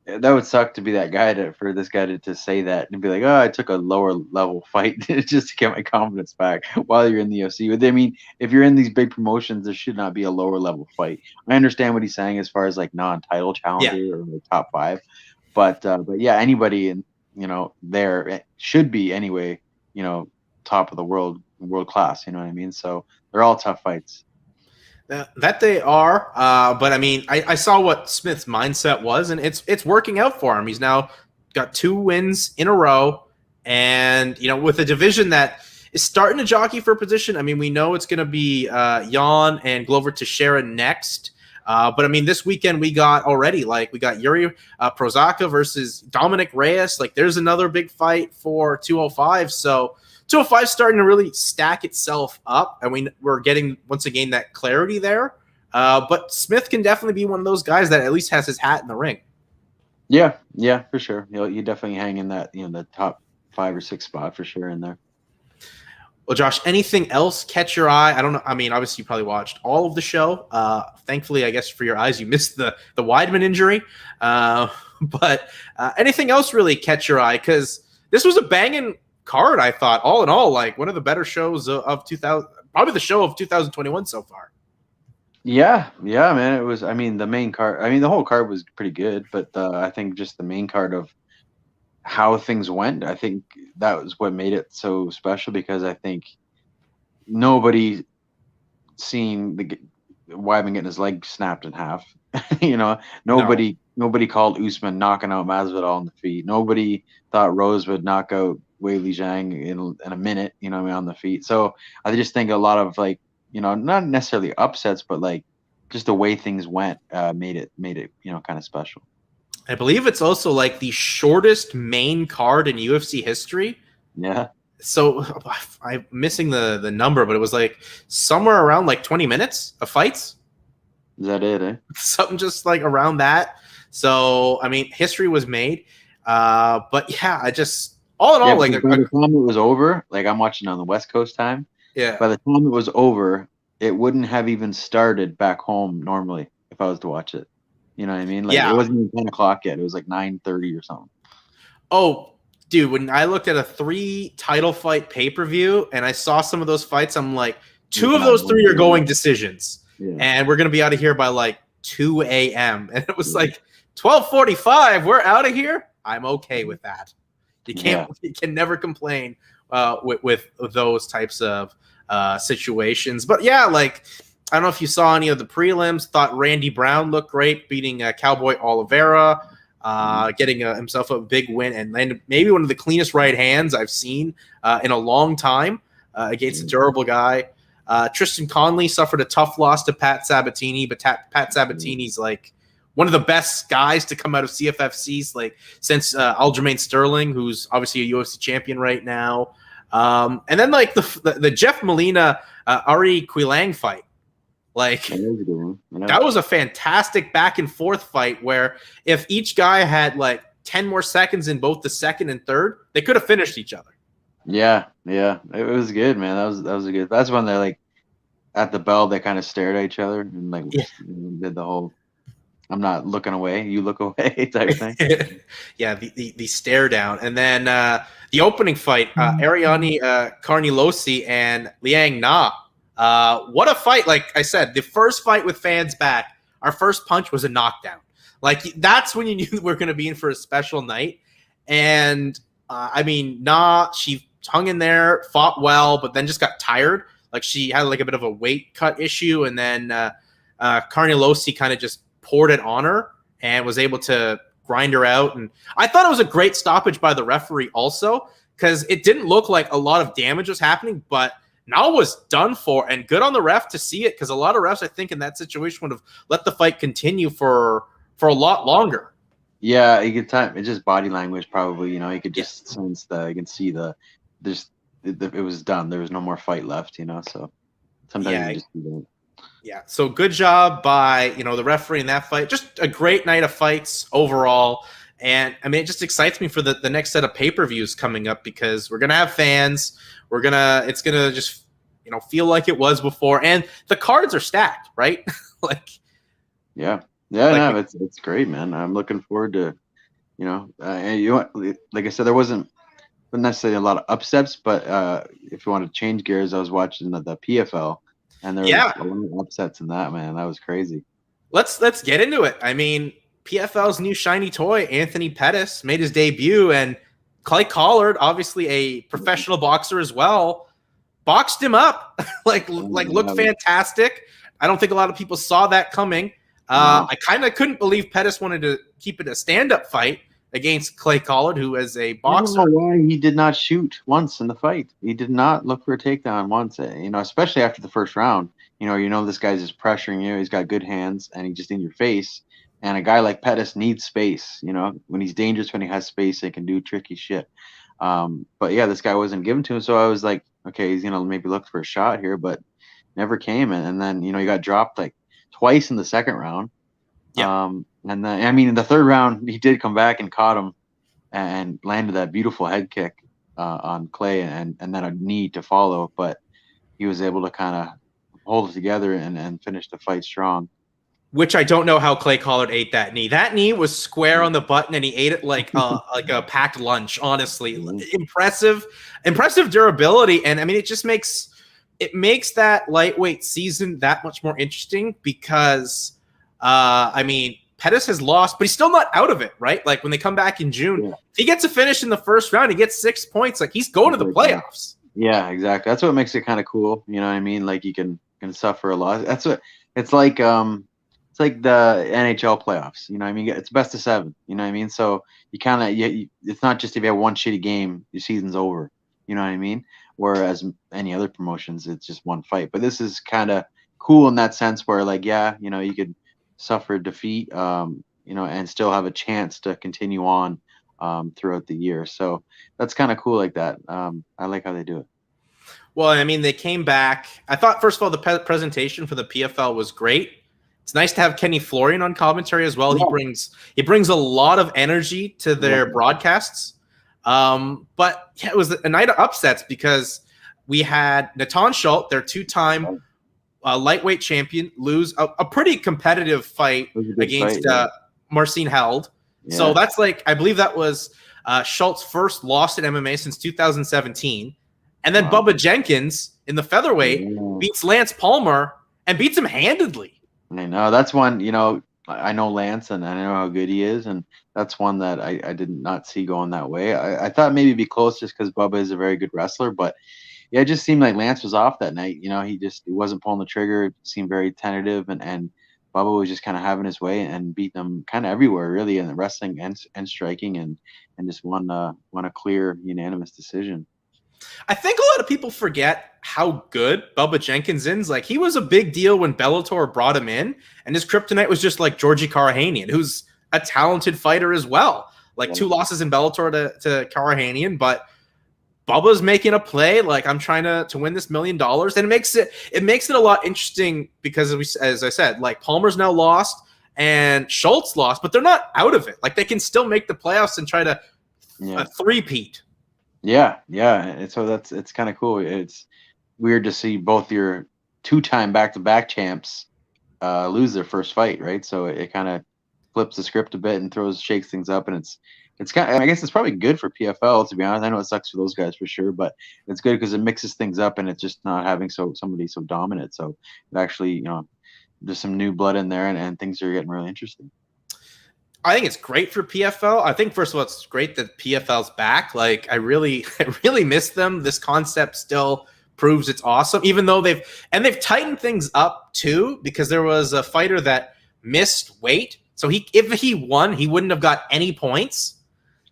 That would suck to be that guy for this guy to say that and be like, oh, I took a lower level fight just to get my confidence back while you're in the UFC. But I mean, if you're in these big promotions, there should not be a lower level fight. I understand what he's saying as far as like non-title challenger or like top 5, but yeah, anybody in there should be anyway, top of the world class. You know what I mean? So they're all tough fights. That they are, but I mean, I saw what Smith's mindset was, and it's working out for him. He's now got 2 wins in a row, and with a division that is starting to jockey for position. I mean, we know it's going to be Jan and Glover Teixeira next, but I mean, this weekend we got Yuri Prochazka versus Dominic Reyes. Like, there's another big fight for 205. So 205 starting to really stack itself up, and we're getting once again that clarity there. But Smith can definitely be one of those guys that at least has his hat in the ring. Yeah, for sure. You definitely hang in that the top 5 or 6 spot for sure in there. Well, Josh, anything else catch your eye? I don't know. I mean, obviously you probably watched all of the show. Thankfully, I guess for your eyes, you missed the Weidman injury. But anything else really catch your eye? Because this was a banging card, I thought, all in all, like one of the better shows of 2000, probably the show of 2021 so far. Yeah, man. It was. I mean, the main card. I mean, the whole card was pretty good, but I think just the main card of how things went, I think that was what made it so special, because I think nobody seen the Weidman getting his leg snapped in half. Nobody called Usman knocking out Masvidal on the feet. Nobody thought Rose would knock out Weili Zhang in a minute, on the feet. So I just think a lot of not necessarily upsets, but like just the way things went made it kind of special. I believe it's also like the shortest main card in UFC history. Yeah. So I'm missing the number, but it was like somewhere around like 20 minutes of fights. Is that it, eh? Something just like around that. So, I mean, history was made. But yeah, I just, all in all, like by the time it was over, like I'm watching on the West Coast time. Yeah. By the time it was over, it wouldn't have even started back home normally if I was to watch it. You know what I mean? Like, it wasn't even 10 o'clock yet. It was like 9:30 or something. Oh, dude, when I looked at a 3 title fight pay-per-view and I saw some of those fights, I'm like, 2 of those 3 are going decisions. Yeah. And we're going to be out of here by like 2 a.m. And it was like 12:45. We're out of here. I'm okay with that. You can never complain with those types of situations. But yeah, like I don't know if you saw any of the prelims. Thought Randy Brown looked great, beating Cowboy Oliveira, getting himself a big win and landed maybe one of the cleanest right hands I've seen in a long time against a durable guy. Tristan Conley suffered a tough loss to Pat Sabatini, but Pat Sabatini's like one of the best guys to come out of CFFCs like since Aljamain Sterling, who's obviously a UFC champion right now. And then like the Jeff Molina Ari Quilang fight. Like that was a fantastic back and forth fight where if each guy had like 10 more seconds in both the second and third, they could have finished each other. Yeah, it was good, man. That was a good. That's when they like at the bell they kind of stared at each other and like did the whole "I'm not looking away, you look away" type thing. Yeah, the stare down, and then the opening fight, Ariane Carnilosi and Liang Na. What a fight! Like I said, the first fight with fans back, our first punch was a knockdown. Like that's when you knew we're going to be in for a special night. And I mean, she hung in there, fought well, but then just got tired. Like she had like a bit of a weight cut issue, and then Carnilosi kind of just poured it on her and was able to grind her out. And I thought it was a great stoppage by the referee also, because it didn't look like a lot of damage was happening, but Na was done for, and good on the ref to see it, because a lot of refs, I think, in that situation would have let the fight continue for a lot longer. Yeah, you could time it's just body language probably, you could just sense you can see it was done. There was no more fight left, so sometimes you just do that. Yeah, so good job by, the referee in that fight. Just a great night of fights overall. And, I mean, it just excites me for the next set of pay-per-views coming up, because we're going to have fans. It's going to just, feel like it was before. And the cards are stacked, right? It's great, man. I'm looking forward to, like I said, there wasn't necessarily a lot of upsets, but if you want to change gears, I was watching the PFL. And there was a lot of upsets in that, man. That was crazy. Let's get into it. I mean, PFL's new shiny toy, Anthony Pettis, made his debut, and Clay Collard, obviously a professional boxer as well, boxed him up. Looked fantastic. I don't think a lot of people saw that coming. I kind of couldn't believe Pettis wanted to keep it a stand-up fight against Clay Collard, who is a boxer. I don't know why he did not shoot once in the fight. He did not look for a takedown once, especially after the first round. This guy's just pressuring you. He's got good hands, and he's just in your face. And a guy like Pettis needs space. When he's dangerous, when he has space, he can do tricky shit. But yeah, this guy wasn't given to him. So I was like, okay, he's going to maybe look for a shot here, but never came. And then, he got dropped like twice in the second round. Yeah. And then, in the third round, he did come back and caught him and landed that beautiful head kick on Clay and then a knee to follow. But he was able to kind of hold it together and finish the fight strong. Which I don't know how Clay Collard ate that knee. That knee was square on the button, and he ate it like a packed lunch, honestly. Impressive durability. And, I mean, it just makes that lightweight season that much more interesting because, Pettis has lost, but he's still not out of it, right? Like, when they come back in June, if he gets a finish in the first round, he gets 6 points. Like, he's going to the playoffs. Yeah, exactly. That's what makes it kind of cool. You know what I mean? Like, you can suffer a loss. That's what it's like. It's like the NHL playoffs. You know what I mean? It's best of 7. You know what I mean? So you kind of it's not just if you have one shitty game, your season's over. You know what I mean? Whereas any other promotions, it's just one fight. But this is kind of cool in that sense where, like, you could suffer defeat, and still have a chance to continue on throughout the year. So that's kind of cool like that. I like how they do it. Well, I mean, they came back. I thought, first of all, the presentation for the PFL was great. It's nice to have Kenny Florian on commentary as well. Yeah. He brings a lot of energy to their broadcasts. But yeah, it was a night of upsets because we had Natan Schultz, their 2-time lightweight champion, lose a pretty competitive fight against Marcin Held. Yeah. So that's I believe that was Schultz's first loss in MMA since 2017. And then Bubba Jenkins in the featherweight beats Lance Palmer and beats him handedly. I know that's one, I know Lance, and I know how good he is, and that's one that I did not see going that way. I thought maybe it'd be close just because Bubba is a very good wrestler, but yeah, it just seemed like Lance was off that night. He wasn't pulling the trigger. It seemed very tentative, and Bubba was just kind of having his way and beat them kind of everywhere, really, in the wrestling and striking, and just won a clear unanimous decision. I think a lot of people forget how good Bubba Jenkins is. Like, he was a big deal when Bellator brought him in, and his kryptonite was just like Georgie Karahanian, who's a talented fighter as well. Like, Yeah. 2 losses in Bellator to Karahanian, but Bubba's making a play. Like, I'm trying to win this $1 million, and it makes it a lot interesting because, as I said, like, Palmer's now lost and Schultz lost, but they're not out of it. Like, they can still make the playoffs and try to three-peat. Yeah, yeah. And so it's kind of cool. It's weird to see both your 2-time back-to-back champs lose their first fight, right? So it kind of flips the script a bit and shakes things up, and it's kind of, I guess it's probably good for PFL, to be honest. I know it sucks for those guys for sure, but it's good because it mixes things up, and it's just not having somebody so dominant. So it actually, there's some new blood in there, and things are getting really interesting. I think it's great for PFL. I think, first of all, it's great that PFL's back. Like, I really miss them. This concept still proves it's awesome, even though they've tightened things up too, because there was a fighter that missed weight. So if he won, he wouldn't have got any points.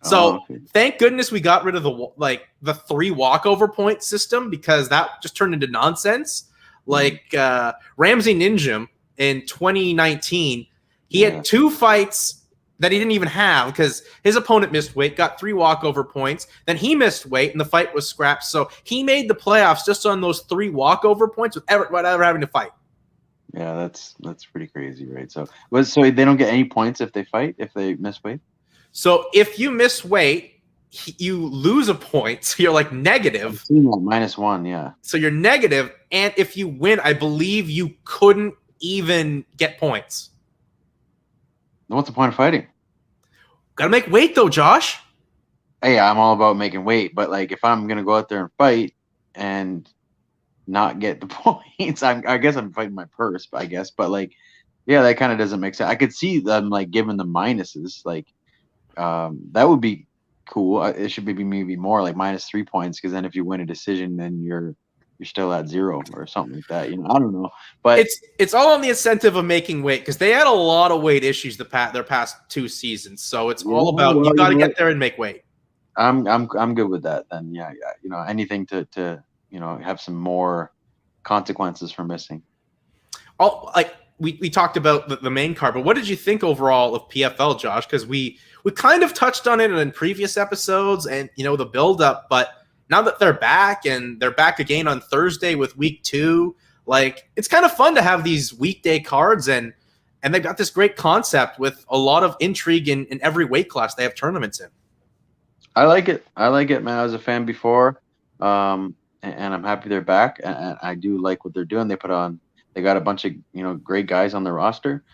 So thank goodness we got rid of the 3 walkover point system, because that just turned into nonsense. Like, Ramsey Ninjam in 2019, he had 2 fights that he didn't even have because his opponent missed weight, got 3 walkover points. Then he missed weight, and the fight was scrapped. So he made the playoffs just on those 3 walkover points without ever having to fight. Yeah, that's pretty crazy, right? So they don't get any points if they fight, if they miss weight? So if you miss weight, you lose a point. So you're like negative. I've seen that, -1, yeah. So you're negative, and if you win, I believe you couldn't even get points. What's the point of fighting? Gotta make weight, though, Josh. Hey, I'm all about making weight, but like, if I'm gonna go out there and fight and not get the points, I guess I'm fighting my purse, but like, yeah, that kind of doesn't make sense. I could see them like giving the minuses, like, that would be cool. It should be maybe more like -3 points, because then if you win a decision, then you're still at 0 or something like that. I don't know, but it's all on the incentive of making weight, because they had a lot of weight issues their past 2 seasons. So it's all about you got to get there and make weight. I'm good with that then. Yeah. Anything to have some more consequences for missing. We talked about the main card, but what did you think overall of PFL, Josh? Because we kind of touched on it in previous episodes and the build up, but now that they're back, and they're back again on Thursday with week 2, like, it's kind of fun to have these weekday cards, and they've got this great concept with a lot of intrigue in every weight class they have tournaments in. I like it, man. I was a fan before, and I'm happy they're back, and I do like what they're doing. They got a bunch of great guys on their roster,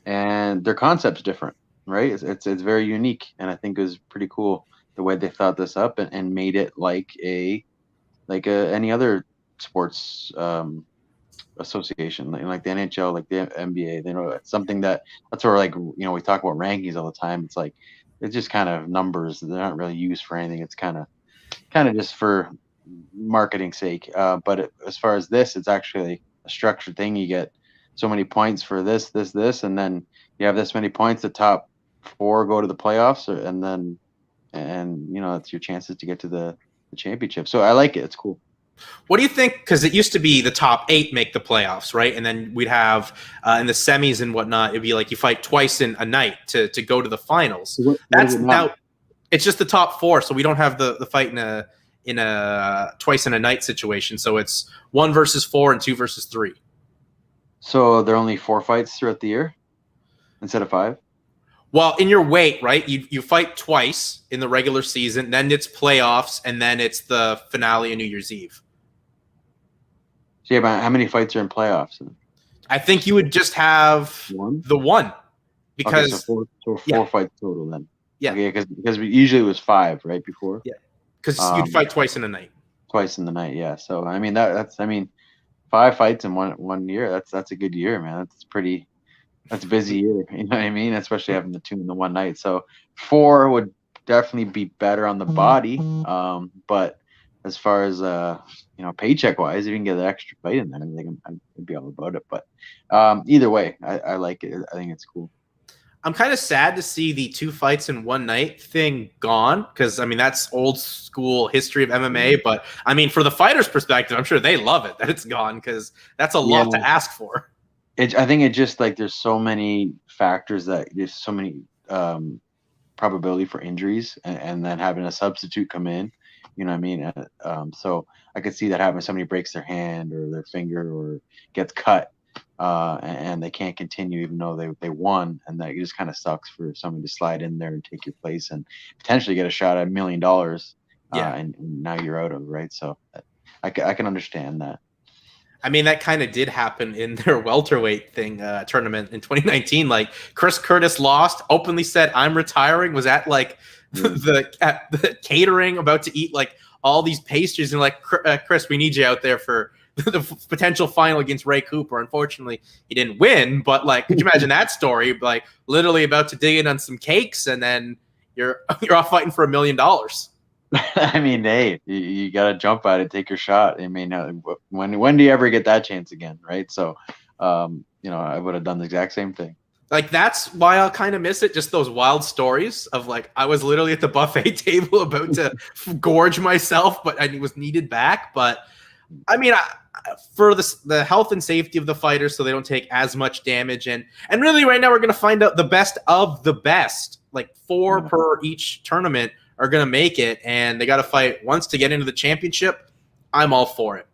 and their concept's different, right? It's very unique, and I think it was pretty cool the way they thought this up and made it like any other sports association, like the NHL, like the NBA. It's something that's where, like, we talk about rankings all the time. It's like, it's just kind of numbers. They're not really used for anything. It's kind of just for marketing sake. But as far as this, it's actually a structured thing. You get so many points for this, and then you have this many points. The top 4 go to the playoffs, and it's your chances to get to the championship. So I like it. It's cool. What do you think? Because it used to be the top 8 make the playoffs, right? And then we'd have in the semis and whatnot, it'd be like you fight twice in a night to go to the finals. That's now it's just the top 4, so we don't have the fight in a twice in a night situation. So it's 1 versus 4 and 2 versus 3. So there are only 4 fights throughout the year instead of 5. Well, in your weight, right? You fight twice in the regular season, then it's playoffs, and then it's the finale on New Year's Eve. So yeah, but how many fights are in playoffs? I think you would just have the 1, because okay, so 4 fights total then. Yeah, okay, because usually it was 5 right before. Yeah, because you'd fight twice in a night. Twice in the night, yeah. So that's 5 fights in one year. That's a good year, man. That's pretty That's a busy year. You know what I mean? Especially having the two in the one night. So 4 would definitely be better on the body. But as far as paycheck wise, if you can get an extra fight in there, I think I'd be all about it. But either way, I like it. I think it's cool. I'm kind of sad to see the 2 fights in one night thing gone because, I mean, that's old school history of MMA. But, I mean, for the fighter's perspective, I'm sure they love it that it's gone because that's a lot to ask for. I think it just like there's so many factors that there's so many probability for injuries and then having a substitute come in, you know what I mean? So I could see that happening. Somebody breaks their hand or their finger or gets cut. And they can't continue even though they won, and that just kind of sucks for someone to slide in there and take your place and potentially get a shot at $1 million. And now you're out of it, right? So I can understand that. I mean, that kind of did happen in their welterweight tournament in 2019. Like Chris Curtis lost, openly said, "I'm retiring." Was at like the catering, about to eat like all these pastries, and like, Chris, we need you out there for the potential final against Ray Cooper. Unfortunately, he didn't win, but like, could you imagine that story? Like, literally about to dig in on some cakes, and then you're off fighting for $1 million. I mean, hey, you got to jump at it, take your shot. I mean, when do you ever get that chance again, right? So, I would have done the exact same thing. Like, that's why I'll kind of miss it. Just those wild stories of like, I was literally at the buffet table about to gorge myself, but I was needed back. But I mean, for the health and safety of the fighters, so they don't take as much damage, and really right now we're going to find out the best of the best, like 4 per each tournament are going to make it, and they got to fight once to get into the championship. I'm all for it.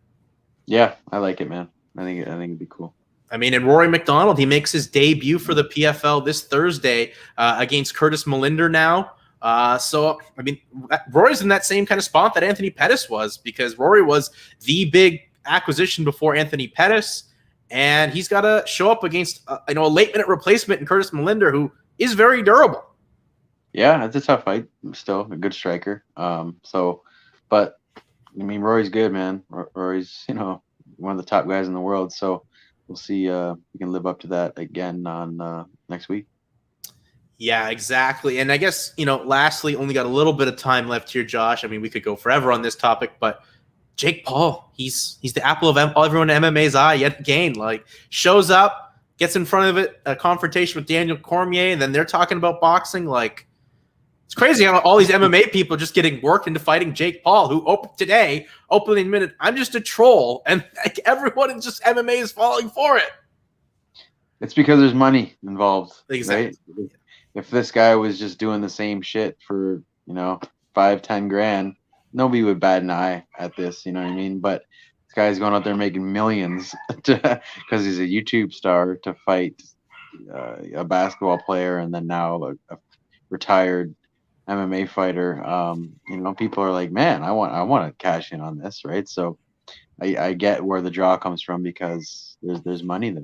Yeah, I like it, man. I think it'd be cool. I mean, and Rory McDonald, he makes his debut for the PFL this Thursday against Curtis Molinder now. So, I mean, Rory's in that same kind of spot that Anthony Pettis was, because Rory was the big acquisition before Anthony Pettis, and he's got to show up against a late-minute replacement in Curtis Molinder, who is very durable. Yeah, it's a tough fight. Still a good striker. But I mean, Rory's good, man. Rory's one of the top guys in the world. So we'll see. We can live up to that again on next week. Yeah, exactly. And I guess lastly, only got a little bit of time left here, Josh. I mean, we could go forever on this topic, but Jake Paul, he's the apple of everyone in MMA's eye yet again. Like, shows up, gets in front of it, a confrontation with Daniel Cormier, and then they're talking about boxing. Like, it's crazy how all these MMA people just getting worked into fighting Jake Paul, who openly admitted, "I'm just a troll," and like everyone in just MMA is falling for it. It's because there's money involved, exactly. Right? If this guy was just doing the same shit for 5-10 grand, nobody would bat an eye at this. You know what I mean? But this guy's going out there making millions because he's a YouTube star to fight a basketball player, and then now a retired MMA fighter. People are like, man, I want to cash in on this, right? So I get where the draw comes from, because there's money there.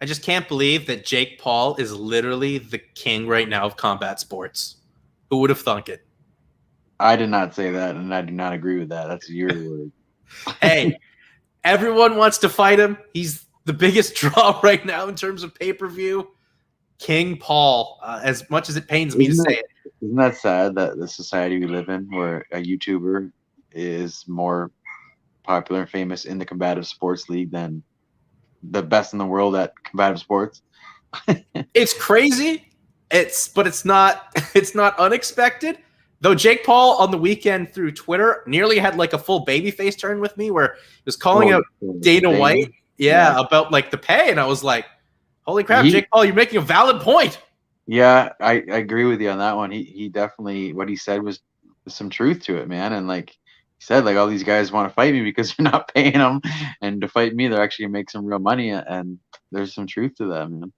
I just can't believe that Jake Paul is literally the king right now of combat sports. Who would have thunk it? I did not say that, and I do not agree with that. That's your word. Hey, everyone wants to fight him. He's the biggest draw right now in terms of pay-per-view. King Paul, as much as it pains me to say it. Isn't that sad that the society we live in, where a YouTuber is more popular and famous in the combative sports league than the best in the world at combative sports? It's crazy. But it's not unexpected. Though Jake Paul on the weekend through Twitter nearly had like a full babyface turn with me, where he was calling out Dana White, about like the pay, and I was like, holy crap, Jake Paul, you're making a valid point. Yeah, I agree with you on that one. He definitely, what he said was some truth to it, man. And like he said, like, all these guys want to fight me because you're not paying them, and to fight me, they're actually make some real money. And there's some truth to that, man.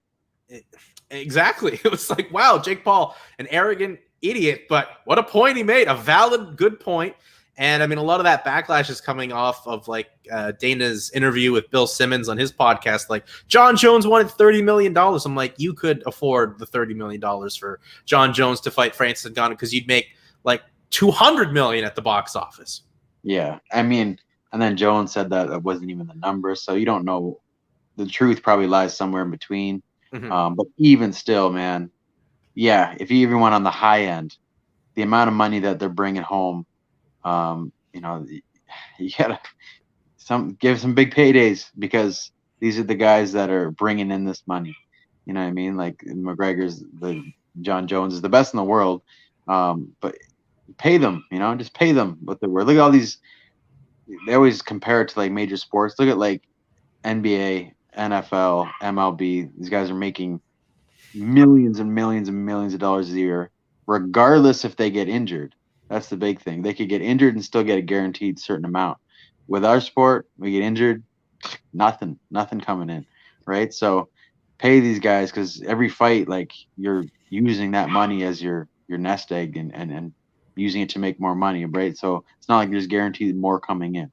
Exactly. It was like, wow, Jake Paul, an arrogant idiot, but what a point he made. A valid, good point. And I mean, a lot of that backlash is coming off of like Dana's interview with Bill Simmons on his podcast. Like, John Jones wanted $30 million. I'm like, you could afford the $30 million for John Jones to fight Francis Ngannou, because you'd make like $200 million at the box office. Yeah, I mean, and then Jones said that it wasn't even the number, so you don't know. The truth probably lies somewhere in between. But even still, man, yeah, if you even went on the high end, the amount of money that they're bringing home, you know, you gotta give some big paydays because these are the guys that are bringing in this money. You know what I mean? Like McGregor's, the John Jones is the best in the world, but pay them. You know, just pay them what they're worth. Look at all these. They always compare it to like major sports. Look at like NBA, NFL, MLB. These guys are making millions and millions and millions of dollars a year, regardless if they get injured. That's the big thing. They could get injured and still get a guaranteed certain amount. With our sport, we get injured, nothing coming in, right? So pay these guys because every fight, like you're using that money as your nest egg and using it to make more money, right? So it's not like there's guaranteed more coming in.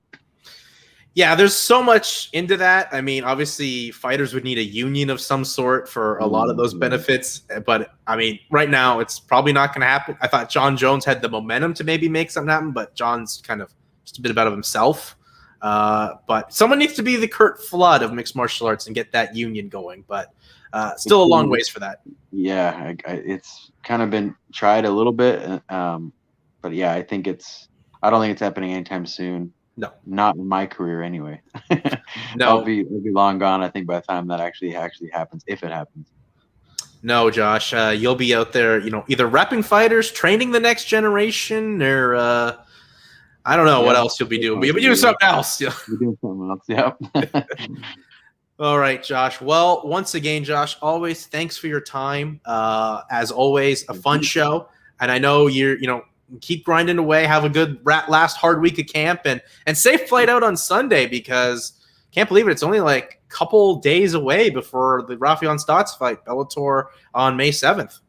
Yeah, there's so much into that. I mean, obviously, fighters would need a union of some sort for a lot of those benefits. But, I mean, right now, it's probably not going to happen. I thought John Jones had the momentum to maybe make something happen, but John's kind of just a bit about himself. But someone needs to be the Kurt Flood of mixed martial arts and get that union going. But still a long ways for that. Yeah, it's kind of been tried a little bit. But, yeah, I don't think it's happening anytime soon. No, not in my career anyway. No, I'll be long gone. I think by the time that actually happens, if it happens. No, Josh, you'll be out there, either repping fighters, training the next generation, or I don't know what else you'll be doing. But you'll be doing something else. You're doing something else. Yeah. All right, Josh. Well, once again, Josh, always thanks for your time. As always, a fun show, and I know you're, keep grinding away, have a good last hard week of camp, and safe flight out on Sunday, because can't believe it, it's only like a couple days away before the Rafael Stotts fight, Bellator, on May 7th.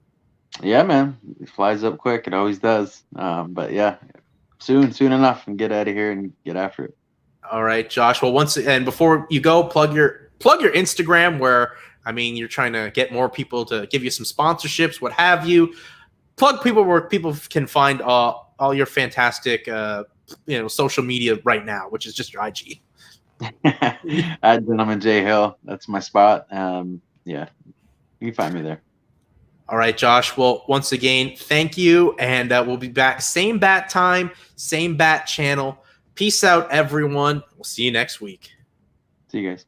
Yeah, man, it flies up quick. It always does. But yeah, soon enough, and get out of here and get after it. All right, Josh. Well, before you go, plug your Instagram, where you're trying to get more people to give you some sponsorships, what have you. Plug people where people can find all your fantastic social media right now, which is just your IG. At Gentleman J Hill, that's my spot. Yeah, you can find me there. All right, Josh. Well, once again, thank you, and we'll be back same bat time, same bat channel. Peace out, everyone. We'll see you next week. See you guys.